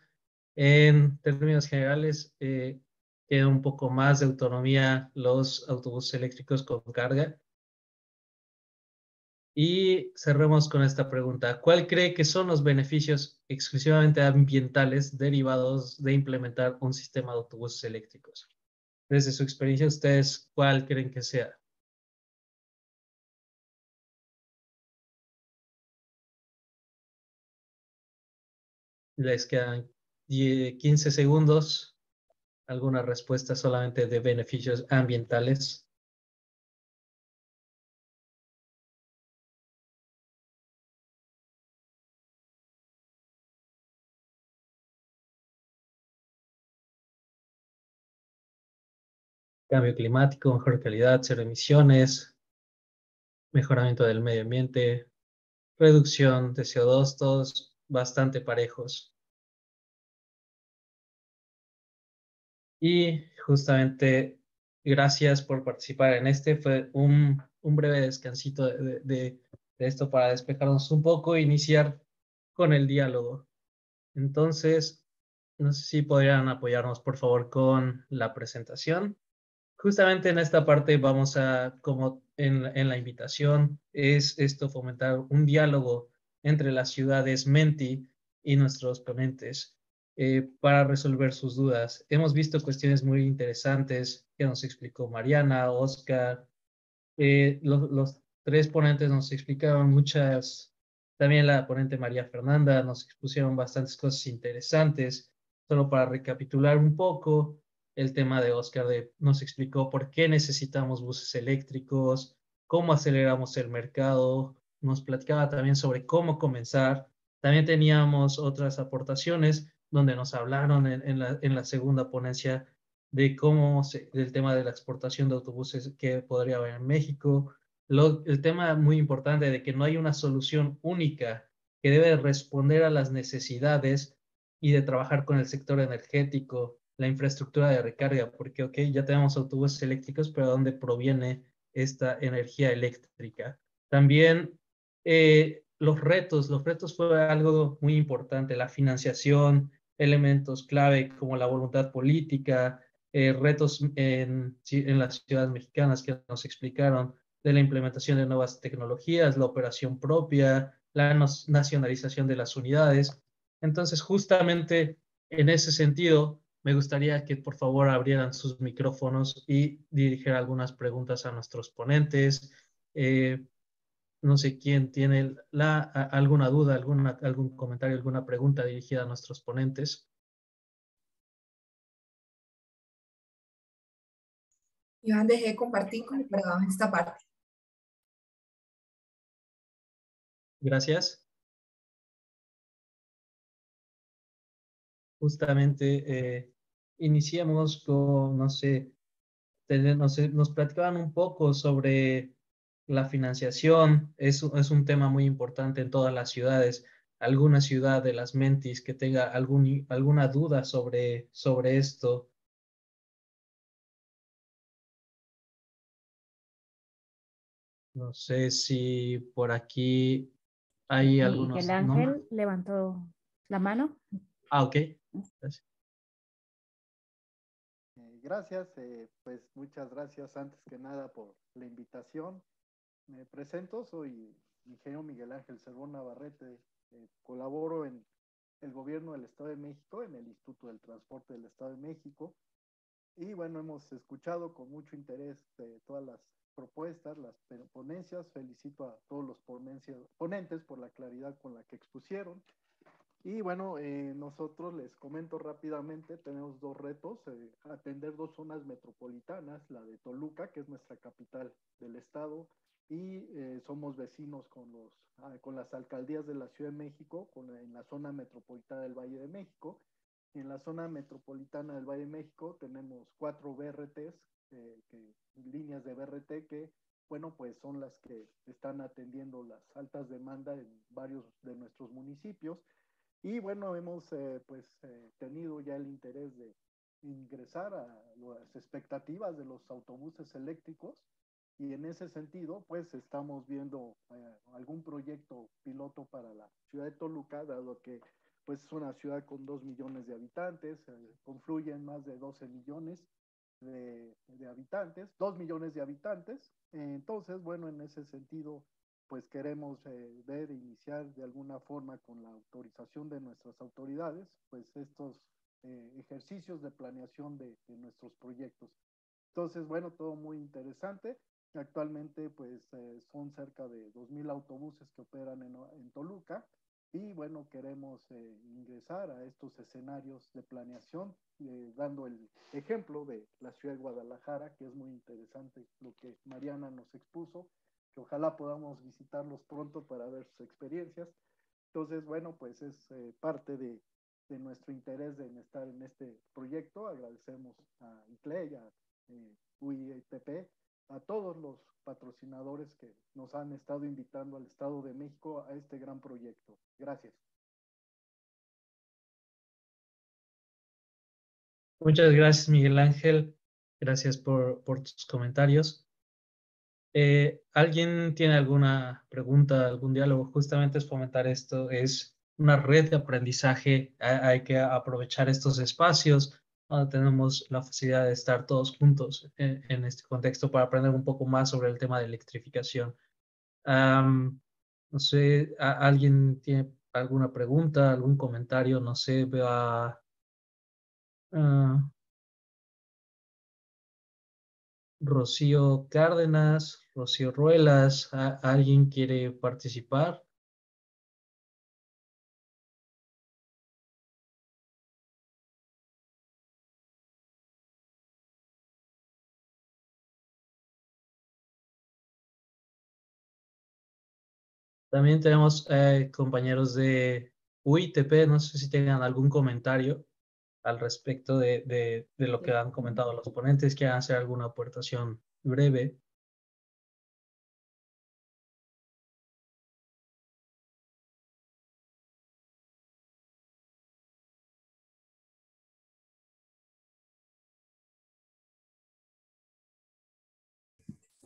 En términos generales, queda un poco más de autonomía los autobuses eléctricos con carga. Y cerremos con esta pregunta. ¿Cuál cree que son los beneficios exclusivamente ambientales derivados de implementar un sistema de autobuses eléctricos? Desde su experiencia, ¿ustedes cuál creen que sea? Les quedan 15 segundos. ¿Alguna respuesta solamente de beneficios ambientales? Cambio climático, mejor calidad, cero emisiones, mejoramiento del medio ambiente, reducción de CO2, todos bastante parejos. Y justamente gracias por participar en este. Fue un breve descansito de esto para despejarnos un poco e iniciar con el diálogo. Entonces, no sé si podrían apoyarnos, por favor, con la presentación. Justamente en esta parte vamos a, como en la invitación, es esto fomentar un diálogo entre las ciudades Menti y nuestros ponentes para resolver sus dudas. Hemos visto cuestiones muy interesantes que nos explicó Mariana, Oscar. Los tres ponentes nos explicaron muchas, también la ponente María Fernanda nos expusieron bastantes cosas interesantes. Solo para recapitular un poco, el tema de Oscar nos explicó por qué necesitamos buses eléctricos, cómo aceleramos el mercado, nos platicaba también sobre cómo comenzar. También teníamos otras aportaciones donde nos hablaron en la segunda ponencia de del tema de la exportación de autobuses que podría haber en México. El tema muy importante de que no hay una solución única que debe responder a las necesidades y de trabajar con el sector energético, la infraestructura de recarga, porque, ok, ya tenemos autobuses eléctricos, pero ¿de dónde proviene esta energía eléctrica? También los retos fue algo muy importante, la financiación, elementos clave como la voluntad política, retos en las ciudades mexicanas que nos explicaron de la implementación de nuevas tecnologías, la operación propia, la nacionalización de las unidades. Entonces, justamente en ese sentido, me gustaría que por favor abrieran sus micrófonos y dirigieran algunas preguntas a nuestros ponentes. No sé quién tiene alguna duda, algún comentario, alguna pregunta dirigida a nuestros ponentes. Iván, dejé de compartir para esta parte. Gracias. Justamente iniciemos con, no sé, nos platicaban un poco sobre la financiación. Es un tema muy importante en todas las ciudades. ¿Alguna ciudad de las Mentis que tenga alguna duda sobre esto? No sé si por aquí hay algunos Miguel nombres. Ángel levantó la mano. Ah, ok. Gracias. Gracias, pues muchas gracias antes que nada por la invitación. Me presento, soy ingeniero Miguel Ángel Cervón Navarrete, colaboro en el gobierno del Estado de México, en el Instituto del Transporte del Estado de México, y bueno, hemos escuchado con mucho interés todas las propuestas, las ponencias. Felicito a todos los ponentes por la claridad con la que expusieron. Y bueno, nosotros les comento rápidamente, tenemos dos retos, atender dos zonas metropolitanas, la de Toluca, que es nuestra capital del estado, y somos vecinos con las alcaldías de la Ciudad de México, en la zona metropolitana del Valle de México. Y en la zona metropolitana del Valle de México tenemos 4 BRTs, líneas de BRT que, bueno, pues son las que están atendiendo las altas demandas en varios de nuestros municipios. Y bueno, hemos tenido ya el interés ingresar a las expectativas de los autobuses eléctricos, y en ese sentido pues estamos viendo algún proyecto piloto para la ciudad de Toluca, dado que pues es una ciudad con 2 millones de habitantes, confluyen más de 12 millones de habitantes, 2 millones de habitantes. Entonces, bueno, en ese sentido, pues queremos ver e iniciar de alguna forma con la autorización de nuestras autoridades, pues estos ejercicios de planeación de nuestros proyectos. Entonces, bueno, todo muy interesante. Actualmente, pues son cerca de 2,000 autobuses que operan en Toluca. Y bueno, queremos ingresar a estos escenarios de planeación, dando el ejemplo de la ciudad de Guadalajara, que es muy interesante lo que Mariana nos expuso, que ojalá podamos visitarlos pronto para ver sus experiencias. Entonces, bueno, pues es parte de nuestro interés en estar en este proyecto. Agradecemos a ICLE, a UITP, a todos los patrocinadores que nos han estado invitando al Estado de México a este gran proyecto. Gracias. Muchas gracias, Miguel Ángel. Gracias por tus comentarios. ¿Alguien tiene alguna pregunta, algún diálogo? Justamente es fomentar esto, es una red de aprendizaje. Hay que aprovechar estos espacios donde tenemos la facilidad de estar todos juntos en este contexto para aprender un poco más sobre el tema de electrificación. No sé, ¿alguien tiene alguna pregunta, algún comentario? No sé, veo a Rocío Cárdenas, Rocío Ruelas. ¿Alguien quiere participar? También tenemos compañeros de UITP, no sé si tengan algún comentario al respecto de lo que han comentado los ponentes, quieran hacer alguna aportación breve.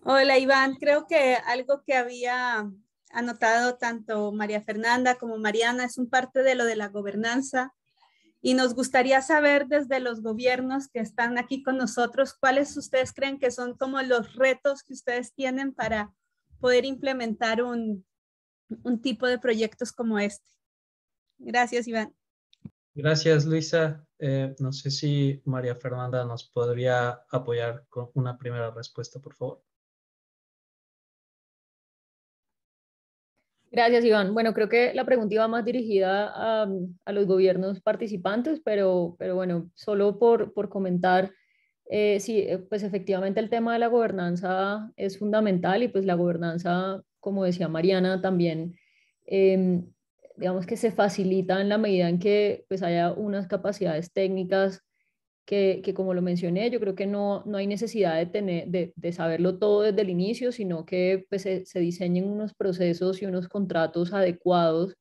Hola Iván, creo que algo que había anotado tanto María Fernanda como Mariana es un parte de lo de la gobernanza, y nos gustaría saber desde los gobiernos que están aquí con nosotros, cuáles ustedes creen que son como los retos que ustedes tienen para poder implementar un tipo de proyectos como este. Gracias, Iván. Gracias, Luisa. No sé si María Fernanda nos podría apoyar con una primera respuesta, por favor. Gracias, Iván. Bueno, creo que la pregunta iba más dirigida a los gobiernos participantes, pero bueno, solo por comentar, sí, pues efectivamente el tema de la gobernanza es fundamental, y pues la gobernanza, como decía Mariana, también, digamos que se facilita en la medida en que pues haya unas capacidades técnicas que como lo mencioné, yo creo que no hay necesidad de saberlo todo desde el inicio, sino que pues, se diseñen unos procesos y unos contratos adecuados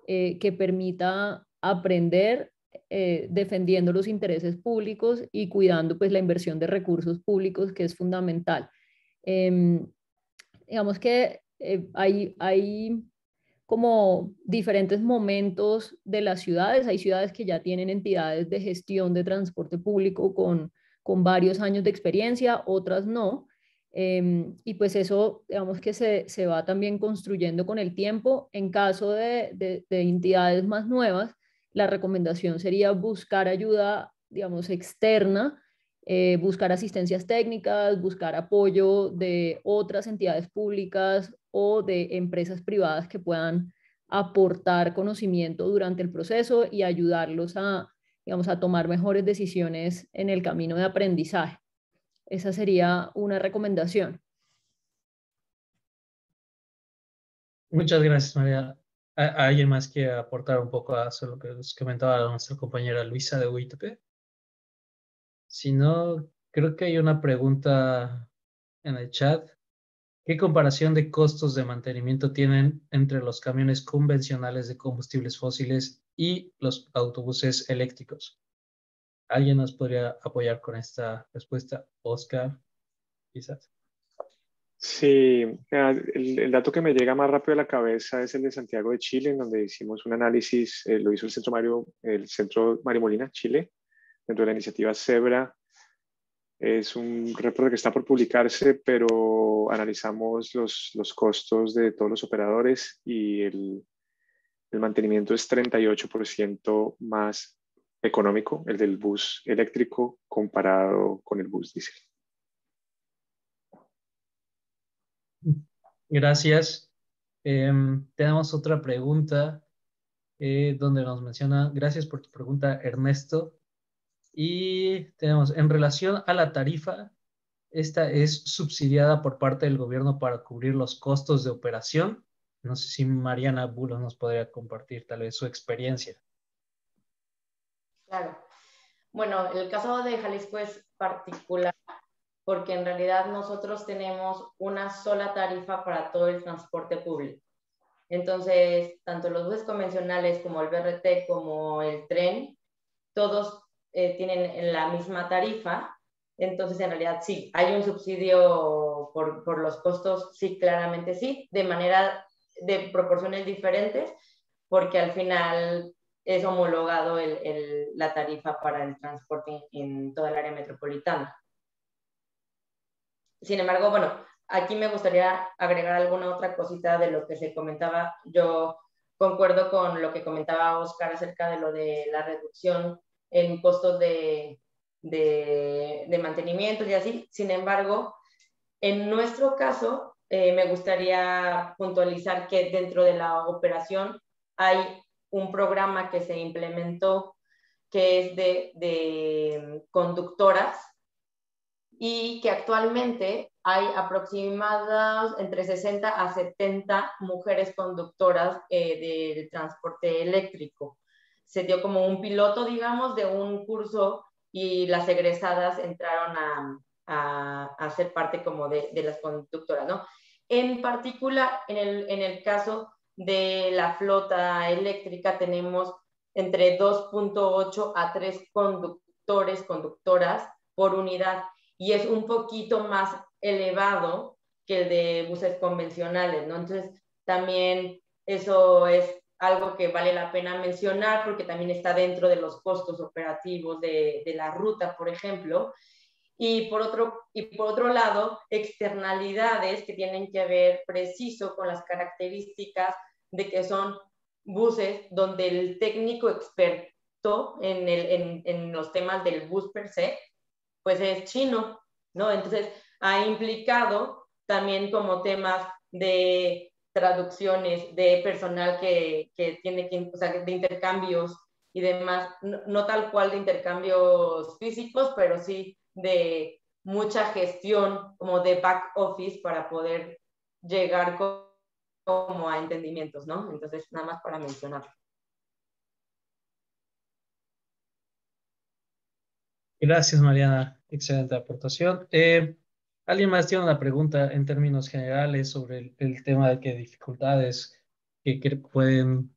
que permita aprender defendiendo los intereses públicos y cuidando pues, la inversión de recursos públicos, que es fundamental. Digamos que hay como diferentes momentos de las ciudades. Hay ciudades que ya tienen entidades de gestión de transporte público con varios años de experiencia, otras no. Y pues eso, digamos que se va también construyendo con el tiempo. En caso de entidades más nuevas, la recomendación sería buscar ayuda, digamos, externa, buscar asistencias técnicas, buscar apoyo de otras entidades públicas o de empresas privadas que puedan aportar conocimiento durante el proceso y ayudarlos digamos, a tomar mejores decisiones en el camino de aprendizaje. Esa sería una recomendación. Muchas gracias, María. ¿Alguien más quiere aportar un poco a lo que nos comentaba nuestra compañera Luisa de UITP? Si no, creo que hay una pregunta en el chat. ¿Qué comparación de costos de mantenimiento tienen entre los camiones convencionales de combustibles fósiles y los autobuses eléctricos? ¿Alguien nos podría apoyar con esta respuesta? Oscar, quizás. Sí, el dato que me llega más rápido a la cabeza es el de Santiago de Chile, en donde hicimos un análisis, lo hizo el Centro Mario Molina, Chile, dentro de la iniciativa Zebra. Es un reporte que está por publicarse, pero analizamos los costos de todos los operadores y el mantenimiento es 38% más económico, el del bus eléctrico comparado con el bus diésel. Gracias. Tenemos otra pregunta donde nos menciona, gracias por tu pregunta, Ernesto. Y tenemos, en relación a la tarifa, esta es subsidiada por parte del gobierno para cubrir los costos de operación. No sé si Mariana Bulo nos podría compartir tal vez su experiencia. Claro. Bueno, el caso de Jalisco es particular porque en realidad nosotros tenemos una sola tarifa para todo el transporte público. Entonces, tanto los buses convencionales como el BRT como el tren, todos tienen la misma tarifa. Entonces, en realidad sí, hay un subsidio por los costos, sí, claramente sí, de proporciones diferentes, porque al final es homologado la tarifa para el transporte en toda el área metropolitana. Sin embargo, bueno, aquí me gustaría agregar alguna otra cosita de lo que se comentaba. Yo concuerdo con lo que comentaba Oscar acerca de lo de la reducción en costos de mantenimiento y así. Sin embargo, en nuestro caso, me gustaría puntualizar que dentro de la operación hay un programa que se implementó que es de conductoras y que actualmente hay aproximadas entre 60 a 70 mujeres conductoras del transporte eléctrico. Se dio como un piloto, digamos, de un curso y las egresadas entraron a ser parte como de las conductoras, ¿no? En particular, en el caso de la flota eléctrica, tenemos entre 2.8 a 3 conductores, conductoras por unidad, y es un poquito más elevado que el de buses convencionales, ¿no? Entonces, también eso es algo que vale la pena mencionar porque también está dentro de los costos operativos de la ruta, por ejemplo. Y por otro lado, externalidades que tienen que ver preciso con las características de que son buses donde el técnico experto en los temas del bus per se, pues es chino, ¿no? Entonces ha implicado también como temas de traducciones, de personal que tiene que, o sea, de intercambios y demás, no tal cual de intercambios físicos, pero sí de mucha gestión como de back office para poder llegar como a entendimientos, ¿no? Entonces, nada más para mencionar. Gracias, Mariana. Excelente aportación. ¿Alguien más tiene una pregunta en términos generales sobre el tema de qué dificultades que pueden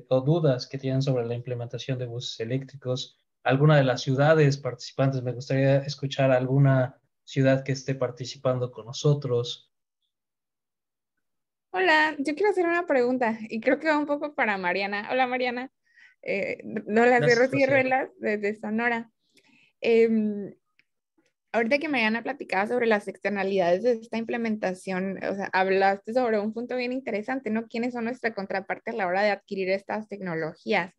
o dudas que tienen sobre la implementación de buses eléctricos? ¿Alguna de las ciudades participantes? Me gustaría escuchar alguna ciudad que esté participando con nosotros. Hola, yo quiero hacer una pregunta y creo que va un poco para Mariana. Hola, Mariana. Hola, soy Rocío Ruelas desde Sonora. Ahorita que Mariana platicaba sobre las externalidades de esta implementación, o sea, hablaste sobre un punto bien interesante, ¿no? ¿Quiénes son nuestra contraparte a la hora de adquirir estas tecnologías?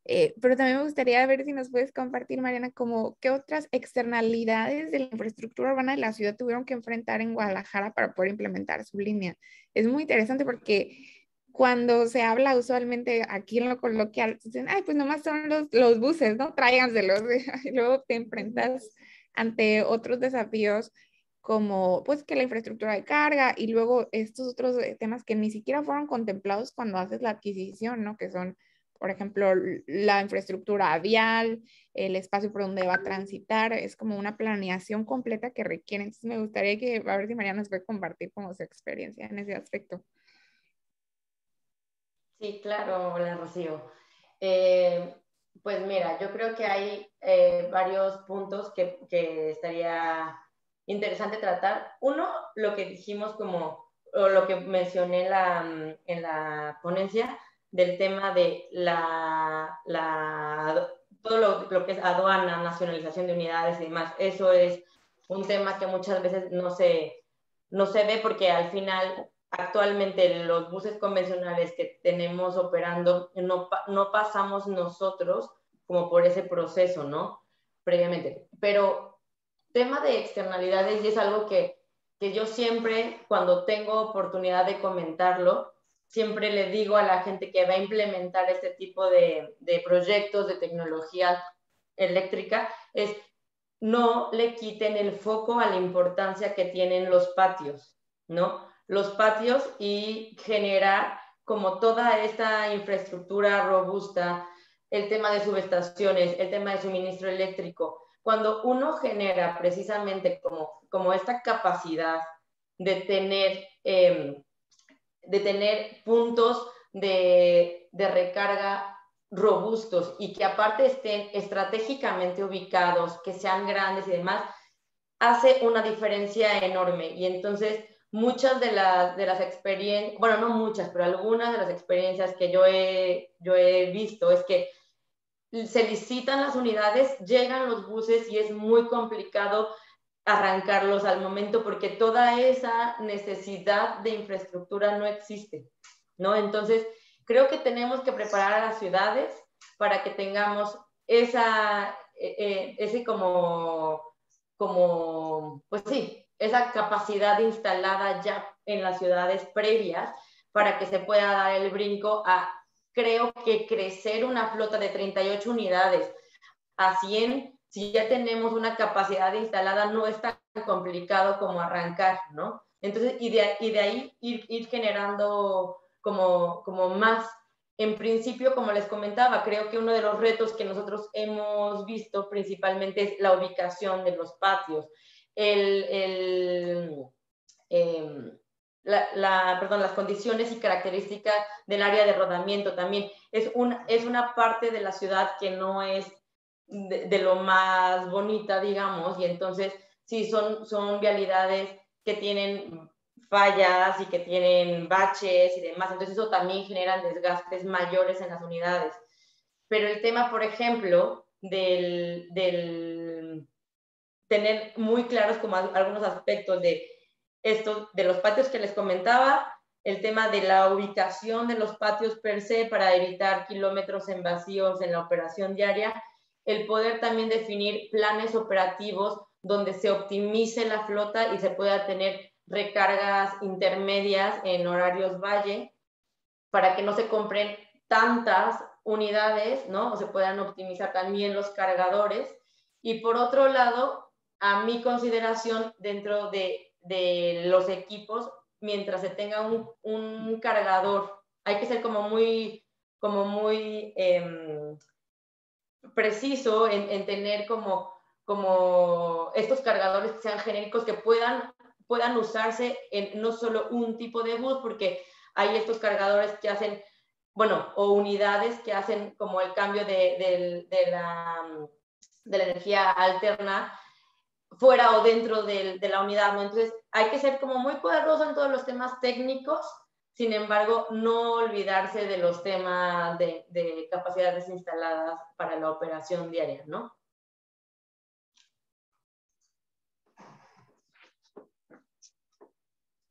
Pero también me gustaría ver si nos puedes compartir, Mariana, como qué otras externalidades de la infraestructura urbana de la ciudad tuvieron que enfrentar en Guadalajara para poder implementar su línea. Es muy interesante porque cuando se habla usualmente aquí en lo coloquial, dicen, ay, pues nomás son los buses, ¿no? Tráiganselos. Y luego te enfrentas ante otros desafíos como pues que la infraestructura de carga y luego estos otros temas que ni siquiera fueron contemplados cuando haces la adquisición, ¿no? Que son, por ejemplo, la infraestructura vial, el espacio por donde va a transitar, es como una planeación completa que requiere. Entonces me gustaría que, a ver si Mariana nos puede compartir como su experiencia en ese aspecto. Sí, claro, hola Rocío. Pues mira, yo creo que hay varios puntos que estaría interesante tratar. Uno, lo que dijimos como, o lo que mencioné en la ponencia, del tema de todo lo que es aduana, nacionalización de unidades y demás. Eso es un tema que muchas veces no se ve porque al final actualmente los buses convencionales que tenemos operando no pasamos nosotros como por ese proceso, ¿no? Previamente. Pero tema de externalidades, y es algo que yo siempre, cuando tengo oportunidad de comentarlo, siempre le digo a la gente que va a implementar este tipo de proyectos de tecnología eléctrica, es no le quiten el foco a la importancia que tienen los patios, ¿no? Los patios y generar como toda esta infraestructura robusta, el tema de subestaciones, el tema de suministro eléctrico. Cuando uno genera precisamente como esta capacidad de tener puntos de recarga robustos y que aparte estén estratégicamente ubicados, que sean grandes y demás, hace una diferencia enorme. Y entonces muchas de las experiencias, bueno, no muchas, pero algunas de las experiencias que yo he visto es que se licitan las unidades, llegan los buses y es muy complicado arrancarlos al momento porque toda esa necesidad de infraestructura no existe, ¿no? Entonces, creo que tenemos que preparar a las ciudades para que tengamos ese pues sí, esa capacidad instalada ya en las ciudades previas para que se pueda dar el brinco a, creo que crecer una flota de 38 unidades a 100, si ya tenemos una capacidad instalada, no es tan complicado como arrancar, ¿no? Entonces, y de ahí ir generando como más. En principio, como les comentaba, creo que uno de los retos que nosotros hemos visto principalmente es la ubicación de los patios, las condiciones y características del área de rodamiento también. Es una parte de la ciudad que no es de lo más bonita, digamos, y entonces sí son vialidades que tienen fallas y que tienen baches y demás, entonces eso también genera desgastes mayores en las unidades. Pero el tema, por ejemplo, del tener muy claros como algunos aspectos de los patios que les comentaba, el tema de la ubicación de los patios per se para evitar kilómetros en vacíos en la operación diaria, el poder también definir planes operativos donde se optimice la flota y se pueda tener recargas intermedias en horarios valle para que no se compren tantas unidades, ¿no? O se puedan optimizar también los cargadores. Y por otro lado, a mi consideración, dentro de los equipos, mientras se tenga un cargador, hay que ser como muy preciso en tener como estos cargadores que sean genéricos, que puedan usarse en no solo un tipo de bus, porque hay estos cargadores que hacen, bueno, o unidades que hacen como el cambio de la energía alterna fuera o dentro de la unidad, ¿no? Entonces hay que ser como muy cuidadoso en todos los temas técnicos, sin embargo, no olvidarse de los temas de capacidades instaladas para la operación diaria, ¿no?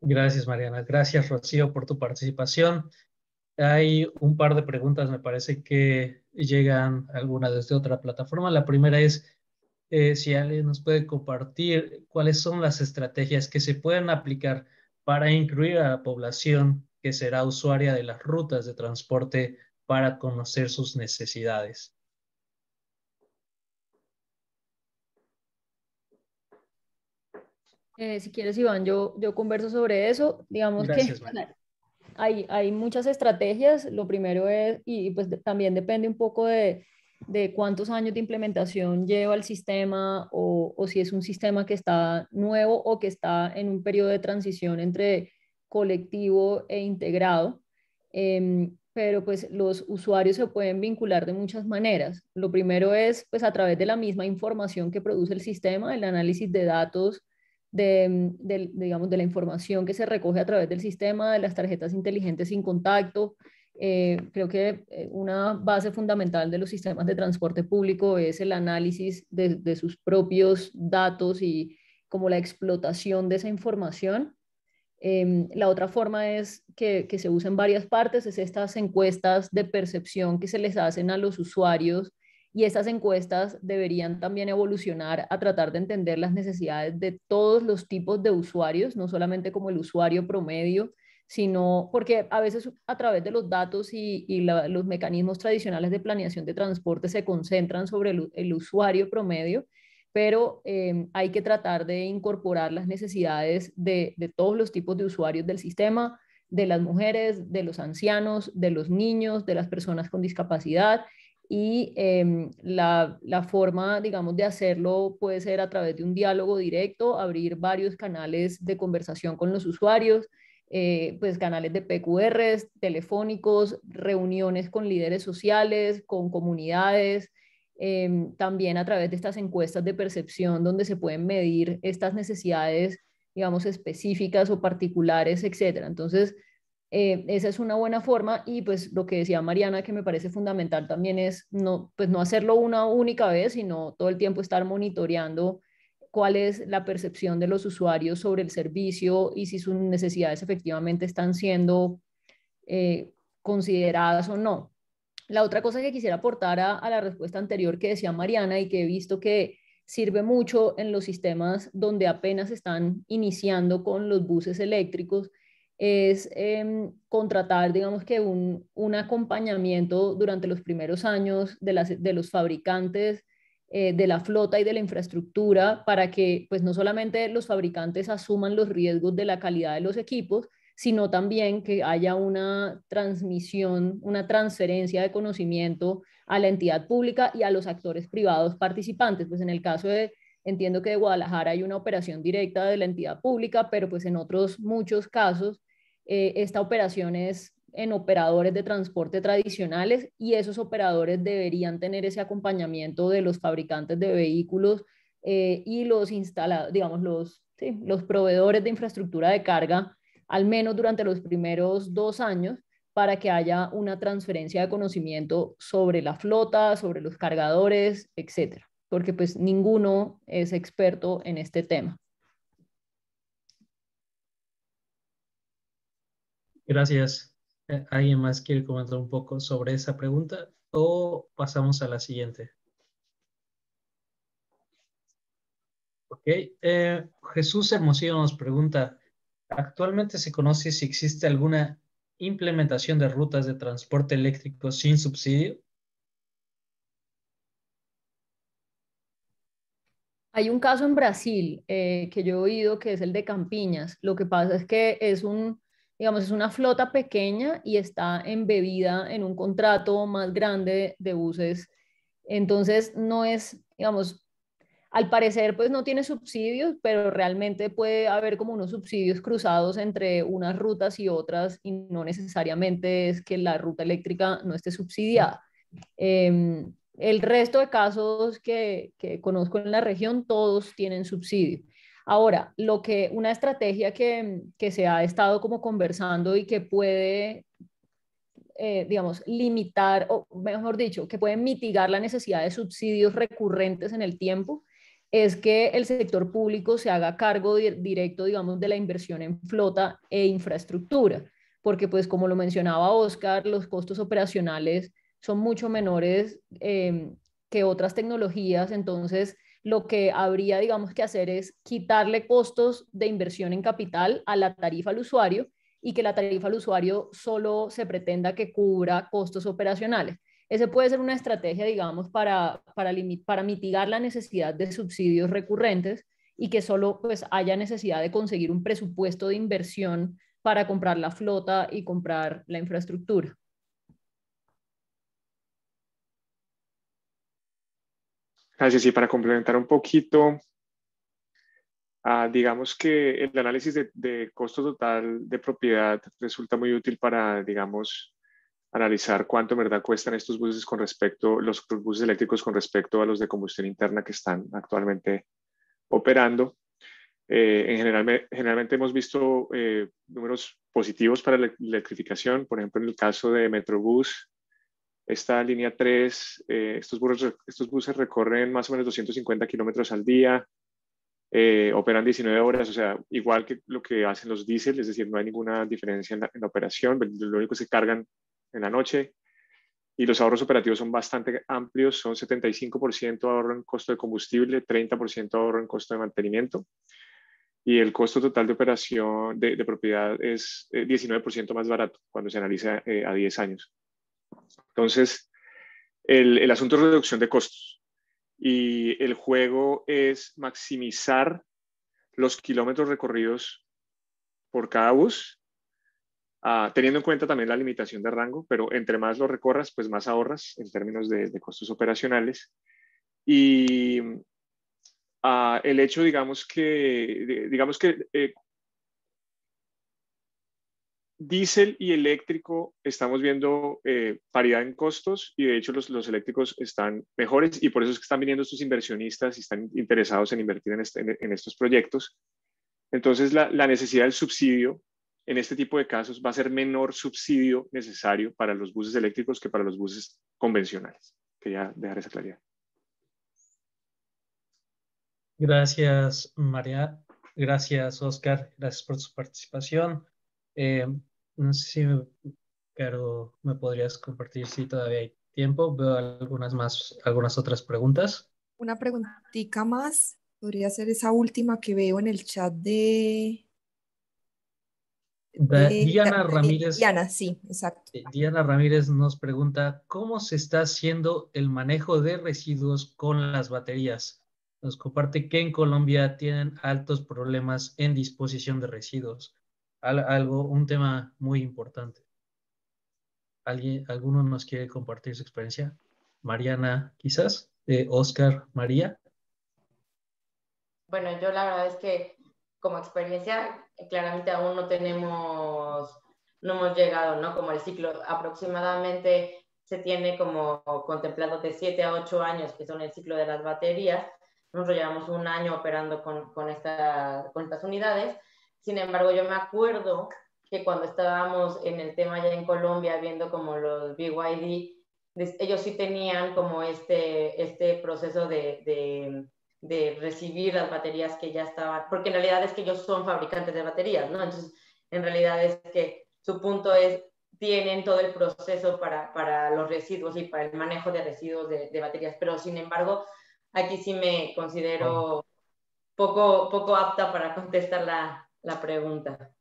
Gracias, Mariana. Gracias, Rocío, por tu participación. Hay un par de preguntas, me parece que llegan algunas desde otra plataforma. La primera es si alguien nos puede compartir cuáles son las estrategias que se pueden aplicar para incluir a la población que será usuaria de las rutas de transporte para conocer sus necesidades. Si quieres, Iván, yo converso sobre eso. Digamos Gracias, que Mariana. hay muchas estrategias. Lo primero es, y pues también depende un poco de cuántos años de implementación lleva el sistema o si es un sistema que está nuevo o que está en un periodo de transición entre colectivo e integrado. pero pues los usuarios se pueden vincular de muchas maneras. Lo primero es pues a través de la misma información que produce el sistema, el análisis de datos, digamos, de la información que se recoge a través del sistema, de las tarjetas inteligentes sin contacto. Creo que una base fundamental de los sistemas de transporte público es el análisis de sus propios datos y como la explotación de esa información. La otra forma es que se usa en varias partes, es estas encuestas de percepción que se les hacen a los usuarios, y estas encuestas deberían también evolucionar a tratar de entender las necesidades de todos los tipos de usuarios, no solamente como el usuario promedio, sino porque a veces a través de los datos los mecanismos tradicionales de planeación de transporte se concentran sobre el usuario promedio, pero hay que tratar de incorporar las necesidades de todos los tipos de usuarios del sistema, de las mujeres, de los ancianos, de los niños, de las personas con discapacidad, y la forma, digamos, de hacerlo puede ser a través de un diálogo directo, abrir varios canales de conversación con los usuarios, pues canales de PQRs, telefónicos, reuniones con líderes sociales, con comunidades, también a través de estas encuestas de percepción donde se pueden medir estas necesidades, digamos, específicas o particulares, etcétera. Entonces, esa es una buena forma, y pues lo que decía Mariana, que me parece fundamental también, es no, pues no hacerlo una única vez, sino todo el tiempo estar monitoreando cuál es la percepción de los usuarios sobre el servicio y si sus necesidades efectivamente están siendo consideradas o no. La otra cosa que quisiera aportar a la respuesta anterior que decía Mariana, y que he visto que sirve mucho en los sistemas donde apenas están iniciando con los buses eléctricos, es contratar, digamos que un acompañamiento durante los primeros años de los fabricantes, de la flota y de la infraestructura, para que pues no solamente los fabricantes asuman los riesgos de la calidad de los equipos, sino también que haya una transmisión, una transferencia de conocimiento a la entidad pública y a los actores privados participantes. Pues en el caso entiendo que de Guadalajara hay una operación directa de la entidad pública, pero pues en otros muchos casos esta operación es en operadores de transporte tradicionales, y esos operadores deberían tener ese acompañamiento de los fabricantes de vehículos y digamos, los proveedores de infraestructura de carga, al menos durante los primeros 2 años, para que haya una transferencia de conocimiento sobre la flota, sobre los cargadores, etcétera, porque pues ninguno es experto en este tema. Gracias. ¿Alguien más quiere comentar un poco sobre esa pregunta o pasamos a la siguiente? Ok. Jesús Hermosillo nos pregunta, ¿actualmente se conoce si existe alguna implementación de rutas de transporte eléctrico sin subsidio? Hay un caso en Brasil que yo he oído, que es el de Campiñas. Lo que pasa es que digamos, es una flota pequeña y está embebida en un contrato más grande de buses. Entonces, no es, digamos, al parecer, pues no tiene subsidios, pero realmente puede haber como unos subsidios cruzados entre unas rutas y otras, y no necesariamente es que la ruta eléctrica no esté subsidiada. El resto de casos que conozco en la región, todos tienen subsidio. Ahora, una estrategia que se ha estado como conversando y que puede, digamos, limitar, o mejor dicho, que puede mitigar la necesidad de subsidios recurrentes en el tiempo, es que el sector público se haga cargo directo, digamos, de la inversión en flota e infraestructura, porque pues como lo mencionaba Oscar, los costos operacionales son mucho menores que otras tecnologías. Entonces lo que habría, digamos, que hacer es quitarle costos de inversión en capital a la tarifa al usuario, y que la tarifa al usuario solo se pretenda que cubra costos operacionales. Ese puede ser una estrategia, digamos, para mitigar la necesidad de subsidios recurrentes, y que solo pues haya necesidad de conseguir un presupuesto de inversión para comprar la flota y comprar la infraestructura. Gracias. Y para complementar un poquito, digamos que el análisis de costo total de propiedad resulta muy útil para, digamos, analizar cuánto en verdad cuestan estos buses los buses eléctricos con respecto a los de combustión interna que están actualmente operando. Generalmente hemos visto números positivos para la electrificación. Por ejemplo, en el caso de Metrobús, esta línea 3, estos buses recorren más o menos 250 kilómetros al día, operan 19 horas, o sea, igual que lo que hacen los diésel, es decir, no hay ninguna diferencia en la operación, lo único que se cargan en la noche, y los ahorros operativos son bastante amplios, son 75% ahorro en costo de combustible, 30% ahorro en costo de mantenimiento, y el costo total de operación de propiedad es 19% más barato cuando se analiza a 10 años. Entonces, el asunto es reducción de costos, y el juego es maximizar los kilómetros recorridos por cada bus, teniendo en cuenta también la limitación de rango, pero entre más lo recorras, pues más ahorras en términos de costos operacionales. Y el hecho, digamos que diésel y eléctrico estamos viendo paridad en costos, y de hecho los eléctricos están mejores, y por eso es que están viniendo estos inversionistas y están interesados en invertir en estos proyectos. Entonces la necesidad del subsidio en este tipo de casos va a ser menor subsidio necesario para los buses eléctricos que para los buses convencionales. Quería dejar esa claridad. Gracias, María. Gracias, Oscar. Gracias por su participación. No sé si, Caro, me podrías compartir si todavía hay tiempo. Veo algunas otras preguntas. Una preguntita más. Podría ser esa última que veo en el chat de Diana Ramírez. Diana, sí, exacto. Diana Ramírez nos pregunta, ¿cómo se está haciendo el manejo de residuos con las baterías? Nos comparte que en Colombia tienen altos problemas en disposición de residuos. Un tema muy importante. ¿Alguno nos quiere compartir su experiencia? Mariana, quizás. Oscar, María. Bueno, yo la verdad es que como experiencia, claramente aún no hemos llegado, ¿no? Como el ciclo aproximadamente se tiene como contemplado de 7 a 8 años, que son el ciclo de las baterías. Nosotros llevamos un año operando con estas unidades. Sin embargo, yo me acuerdo que cuando estábamos en el tema ya en Colombia, viendo como los BYD, ellos sí tenían como este proceso de recibir las baterías que ya estaban, porque en realidad es que ellos son fabricantes de baterías, ¿no? Entonces, en realidad es que su punto es, tienen todo el proceso para los residuos y para el manejo de residuos de baterías, pero sin embargo, aquí sí me considero poco apta para contestar la pregunta.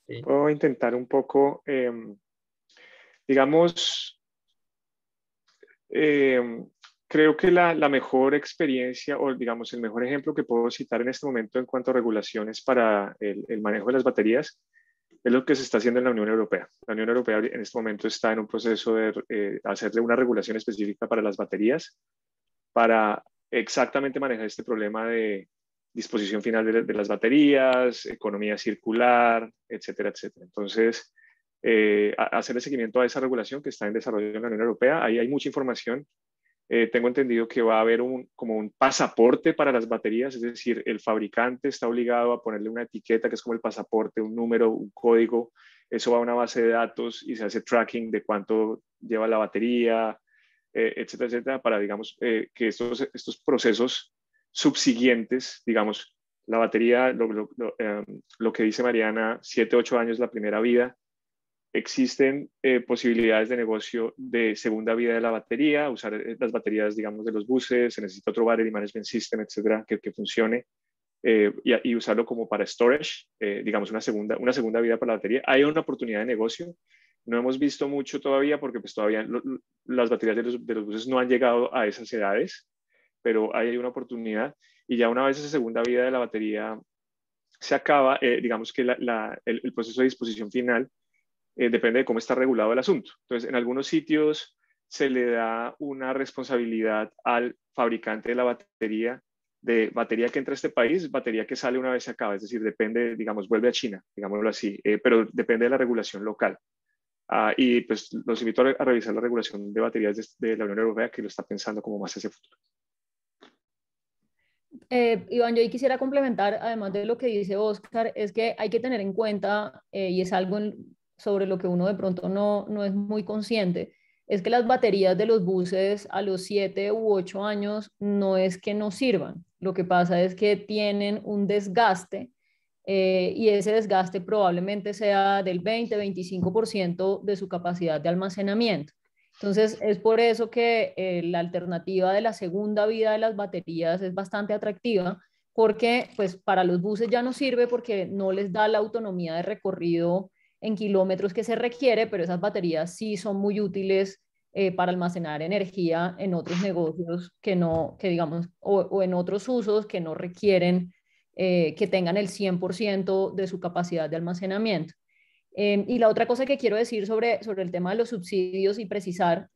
Sí. Puedo intentar un poco, creo que la mejor experiencia, o digamos el mejor ejemplo que puedo citar en este momento en cuanto a regulaciones para el manejo de las baterías es lo que se está haciendo en la Unión Europea. La Unión Europea en este momento está en un proceso de hacerle una regulación específica para las baterías, para exactamente manejar este problema de disposición final de las baterías, economía circular, etcétera, etcétera. Entonces, hacerle seguimiento a esa regulación que está en desarrollo en la Unión Europea. Ahí hay mucha información. Tengo entendido que va a haber como un pasaporte para las baterías, es decir, el fabricante está obligado a ponerle una etiqueta que es como el pasaporte, un número, un código. Eso va a una base de datos y se hace tracking de cuánto lleva la batería, etcétera, etcétera, para, digamos, que estos procesos subsiguientes, digamos, la batería, lo que dice Mariana, 7, 8 años la primera vida. Existen posibilidades de negocio de segunda vida de la batería, usar las baterías, digamos, de los buses, se necesita otro battery management system, etcétera, que funcione, y usarlo como para storage, digamos, una segunda vida para la batería. Hay una oportunidad de negocio. No hemos visto mucho todavía porque pues todavía las baterías de los buses no han llegado a esas edades, pero hay una oportunidad, y ya una vez esa segunda vida de la batería se acaba, digamos que el proceso de disposición final depende de cómo está regulado el asunto. Entonces, en algunos sitios se le da una responsabilidad al fabricante de la batería, de batería que entra a este país, batería que sale una vez se acaba, es decir, depende, digamos, vuelve a China, digámoslo así, pero depende de la regulación local. Y pues los invito a revisar la regulación de baterías de la Unión Europea, que lo está pensando como más hacia el futuro. Iván, yo ahí quisiera complementar, además de lo que dice Oscar, es que hay que tener en cuenta, y es algo sobre lo que uno de pronto no es muy consciente, es que las baterías de los buses a los 7 u 8 años no es que no sirvan, lo que pasa es que tienen un desgaste, y ese desgaste probablemente sea del 20-25% de su capacidad de almacenamiento. Entonces, es por eso que la alternativa de la segunda vida de las baterías es bastante atractiva, porque pues para los buses ya no sirve porque no les da la autonomía de recorrido en kilómetros que se requiere, pero esas baterías sí son muy útiles para almacenar energía en otros negocios que no, que digamos, o en otros usos que no requieren que tengan el 100% de su capacidad de almacenamiento. Y la otra cosa que quiero decir sobre el tema de los subsidios y precisar,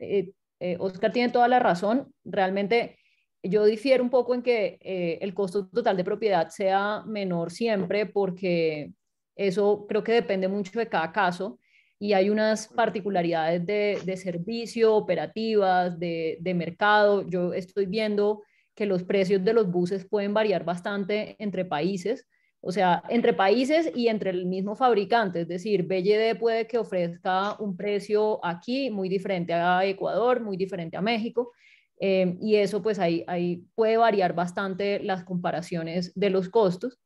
Oscar tiene toda la razón, realmente yo difiero un poco en que el costo total de propiedad sea menor siempre, porque eso creo que depende mucho de cada caso y hay unas particularidades de servicio, operativas, de mercado. Yo estoy viendo que los precios de los buses pueden variar bastante entre países. O sea, entre países y entre el mismo fabricante, es decir, BYD puede que ofrezca un precio aquí muy diferente a Ecuador, muy diferente a México, y eso pues ahí puede variar bastante las comparaciones de los costos.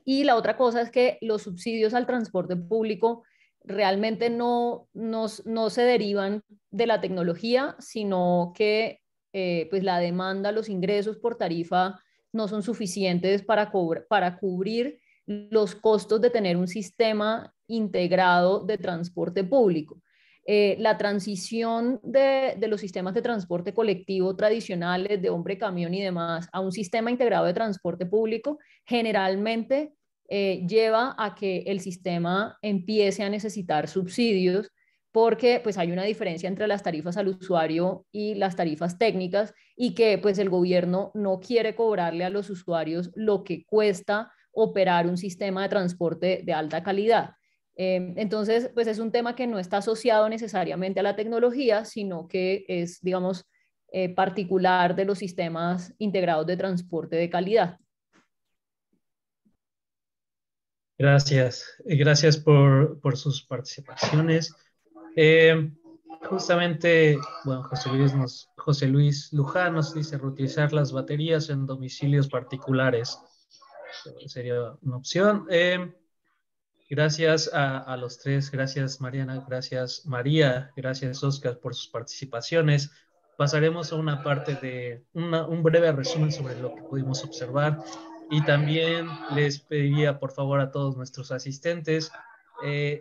Y la otra cosa es que los subsidios al transporte público realmente no se derivan de la tecnología, sino que pues la demanda, los ingresos por tarifa no son suficientes para cubrir los costos de tener un sistema integrado de transporte público. La transición de los sistemas de transporte colectivo tradicionales, de hombre, camión y demás, a un sistema integrado de transporte público, generalmente lleva a que el sistema empiece a necesitar subsidios, porque pues hay una diferencia entre las tarifas al usuario y las tarifas técnicas, y que pues el gobierno no quiere cobrarle a los usuarios lo que cuesta operar un sistema de transporte de alta calidad. Entonces, pues es un tema que no está asociado necesariamente a la tecnología, sino que es, digamos, particular de los sistemas integrados de transporte de calidad. Gracias, gracias por sus participaciones. Justamente, bueno, José Luis Luján nos dice reutilizar las baterías en domicilios particulares. Sería una opción. Gracias a los tres, gracias Mariana, gracias María, gracias Oscar por sus participaciones. Pasaremos a una parte de un breve resumen sobre lo que pudimos observar, y también les pediría por favor a todos nuestros asistentes,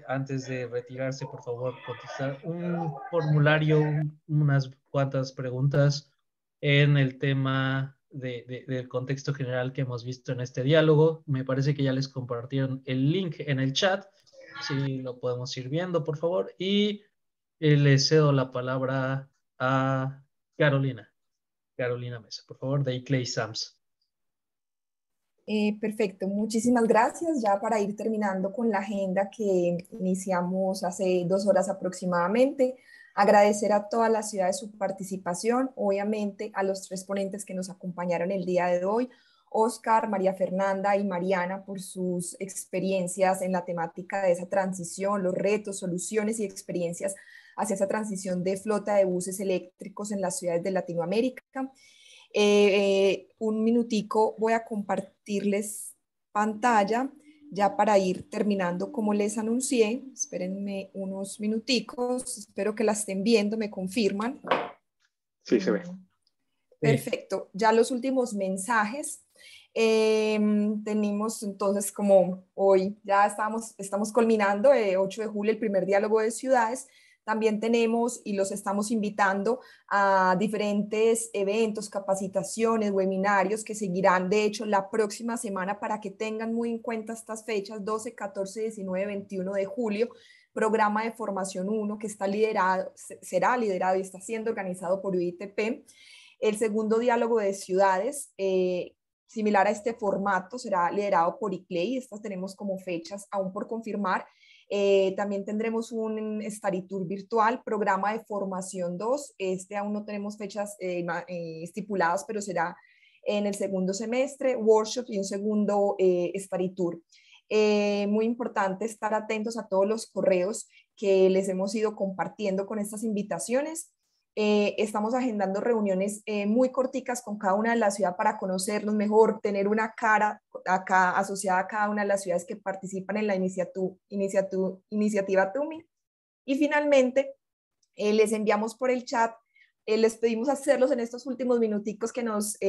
antes de retirarse, por favor, contestar un formulario, unas cuantas preguntas en el tema del contexto general que hemos visto en este diálogo. Me parece que ya les compartieron el link en el chat, si lo podemos ir viendo, por favor, y les cedo la palabra a Carolina Mesa, por favor, de Iclay Sams. Perfecto, muchísimas gracias. Ya para ir terminando con la agenda que iniciamos hace 2 horas aproximadamente, agradecer a toda la ciudad de su participación, obviamente a los 3 ponentes que nos acompañaron el día de hoy, Oscar, María Fernanda y Mariana, por sus experiencias en la temática de esa transición, los retos, soluciones y experiencias hacia esa transición de flota de buses eléctricos en las ciudades de Latinoamérica. Un minutico voy a compartirles pantalla ya para ir terminando como les anuncié. Espérenme unos minuticos, espero que la estén viendo, me confirman. Sí, se ve. Perfecto, ya los últimos mensajes. Tenemos entonces, como hoy ya estamos culminando, 8 de julio, el primer diálogo de ciudades. También tenemos y los estamos invitando a diferentes eventos, capacitaciones, webinarios que seguirán, de hecho, la próxima semana, para que tengan muy en cuenta estas fechas: 12, 14, 19, 21 de julio, programa de formación 1 que será liderado y está siendo organizado por UITP. El segundo diálogo de ciudades, similar a este formato, será liderado por ICLEI. Estas tenemos como fechas aún por confirmar. También tendremos un Study Tour virtual, programa de formación 2. Aún no tenemos fechas estipuladas, pero será en el segundo semestre, workshop y un segundo Study Tour. Muy importante estar atentos a todos los correos que les hemos ido compartiendo con estas invitaciones. Estamos agendando reuniones muy corticas con cada una de las ciudades para conocernos mejor, tener una cara acá asociada a cada una de las ciudades que participan en la iniciativa TUMI. Y finalmente, les enviamos por el chat, les pedimos hacerlos en estos últimos minuticos que nos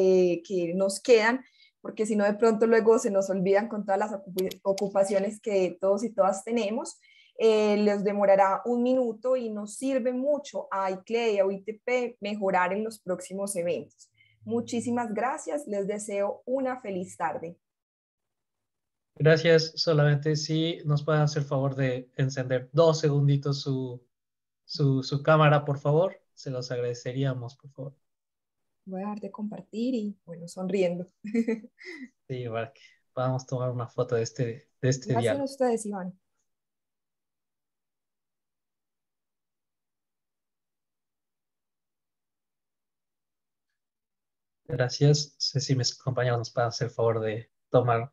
quedan, porque si no de pronto luego se nos olvidan con todas las ocupaciones que todos y todas tenemos. Les demorará un minuto y nos sirve mucho a ICLEI y a UITP mejorar en los próximos eventos. Muchísimas gracias, les deseo una feliz tarde. Gracias, solamente si nos pueden hacer favor de encender 2 segunditos su cámara, por favor, se los agradeceríamos, por favor. Voy a dejar de compartir y, bueno, sonriendo. Sí, para que podamos tomar una foto de este Gracias diálogo. a ustedes, Iván. Gracias. No sé si mis compañeros nos pueden hacer el favor de tomar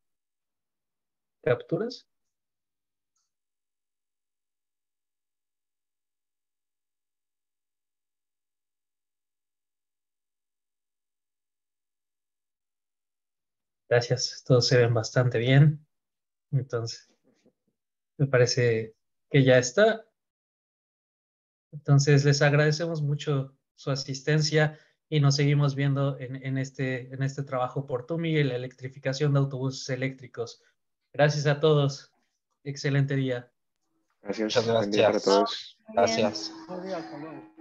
capturas. Gracias. Todos se ven bastante bien. Entonces, me parece que ya está. Entonces, les agradecemos mucho su asistencia y nos seguimos viendo en este trabajo por TUMI y la electrificación de autobuses eléctricos. Gracias a todos. Excelente día. Gracias. Muchas Buen día para gracias. todos. Gracias. Buen día, hasta luego.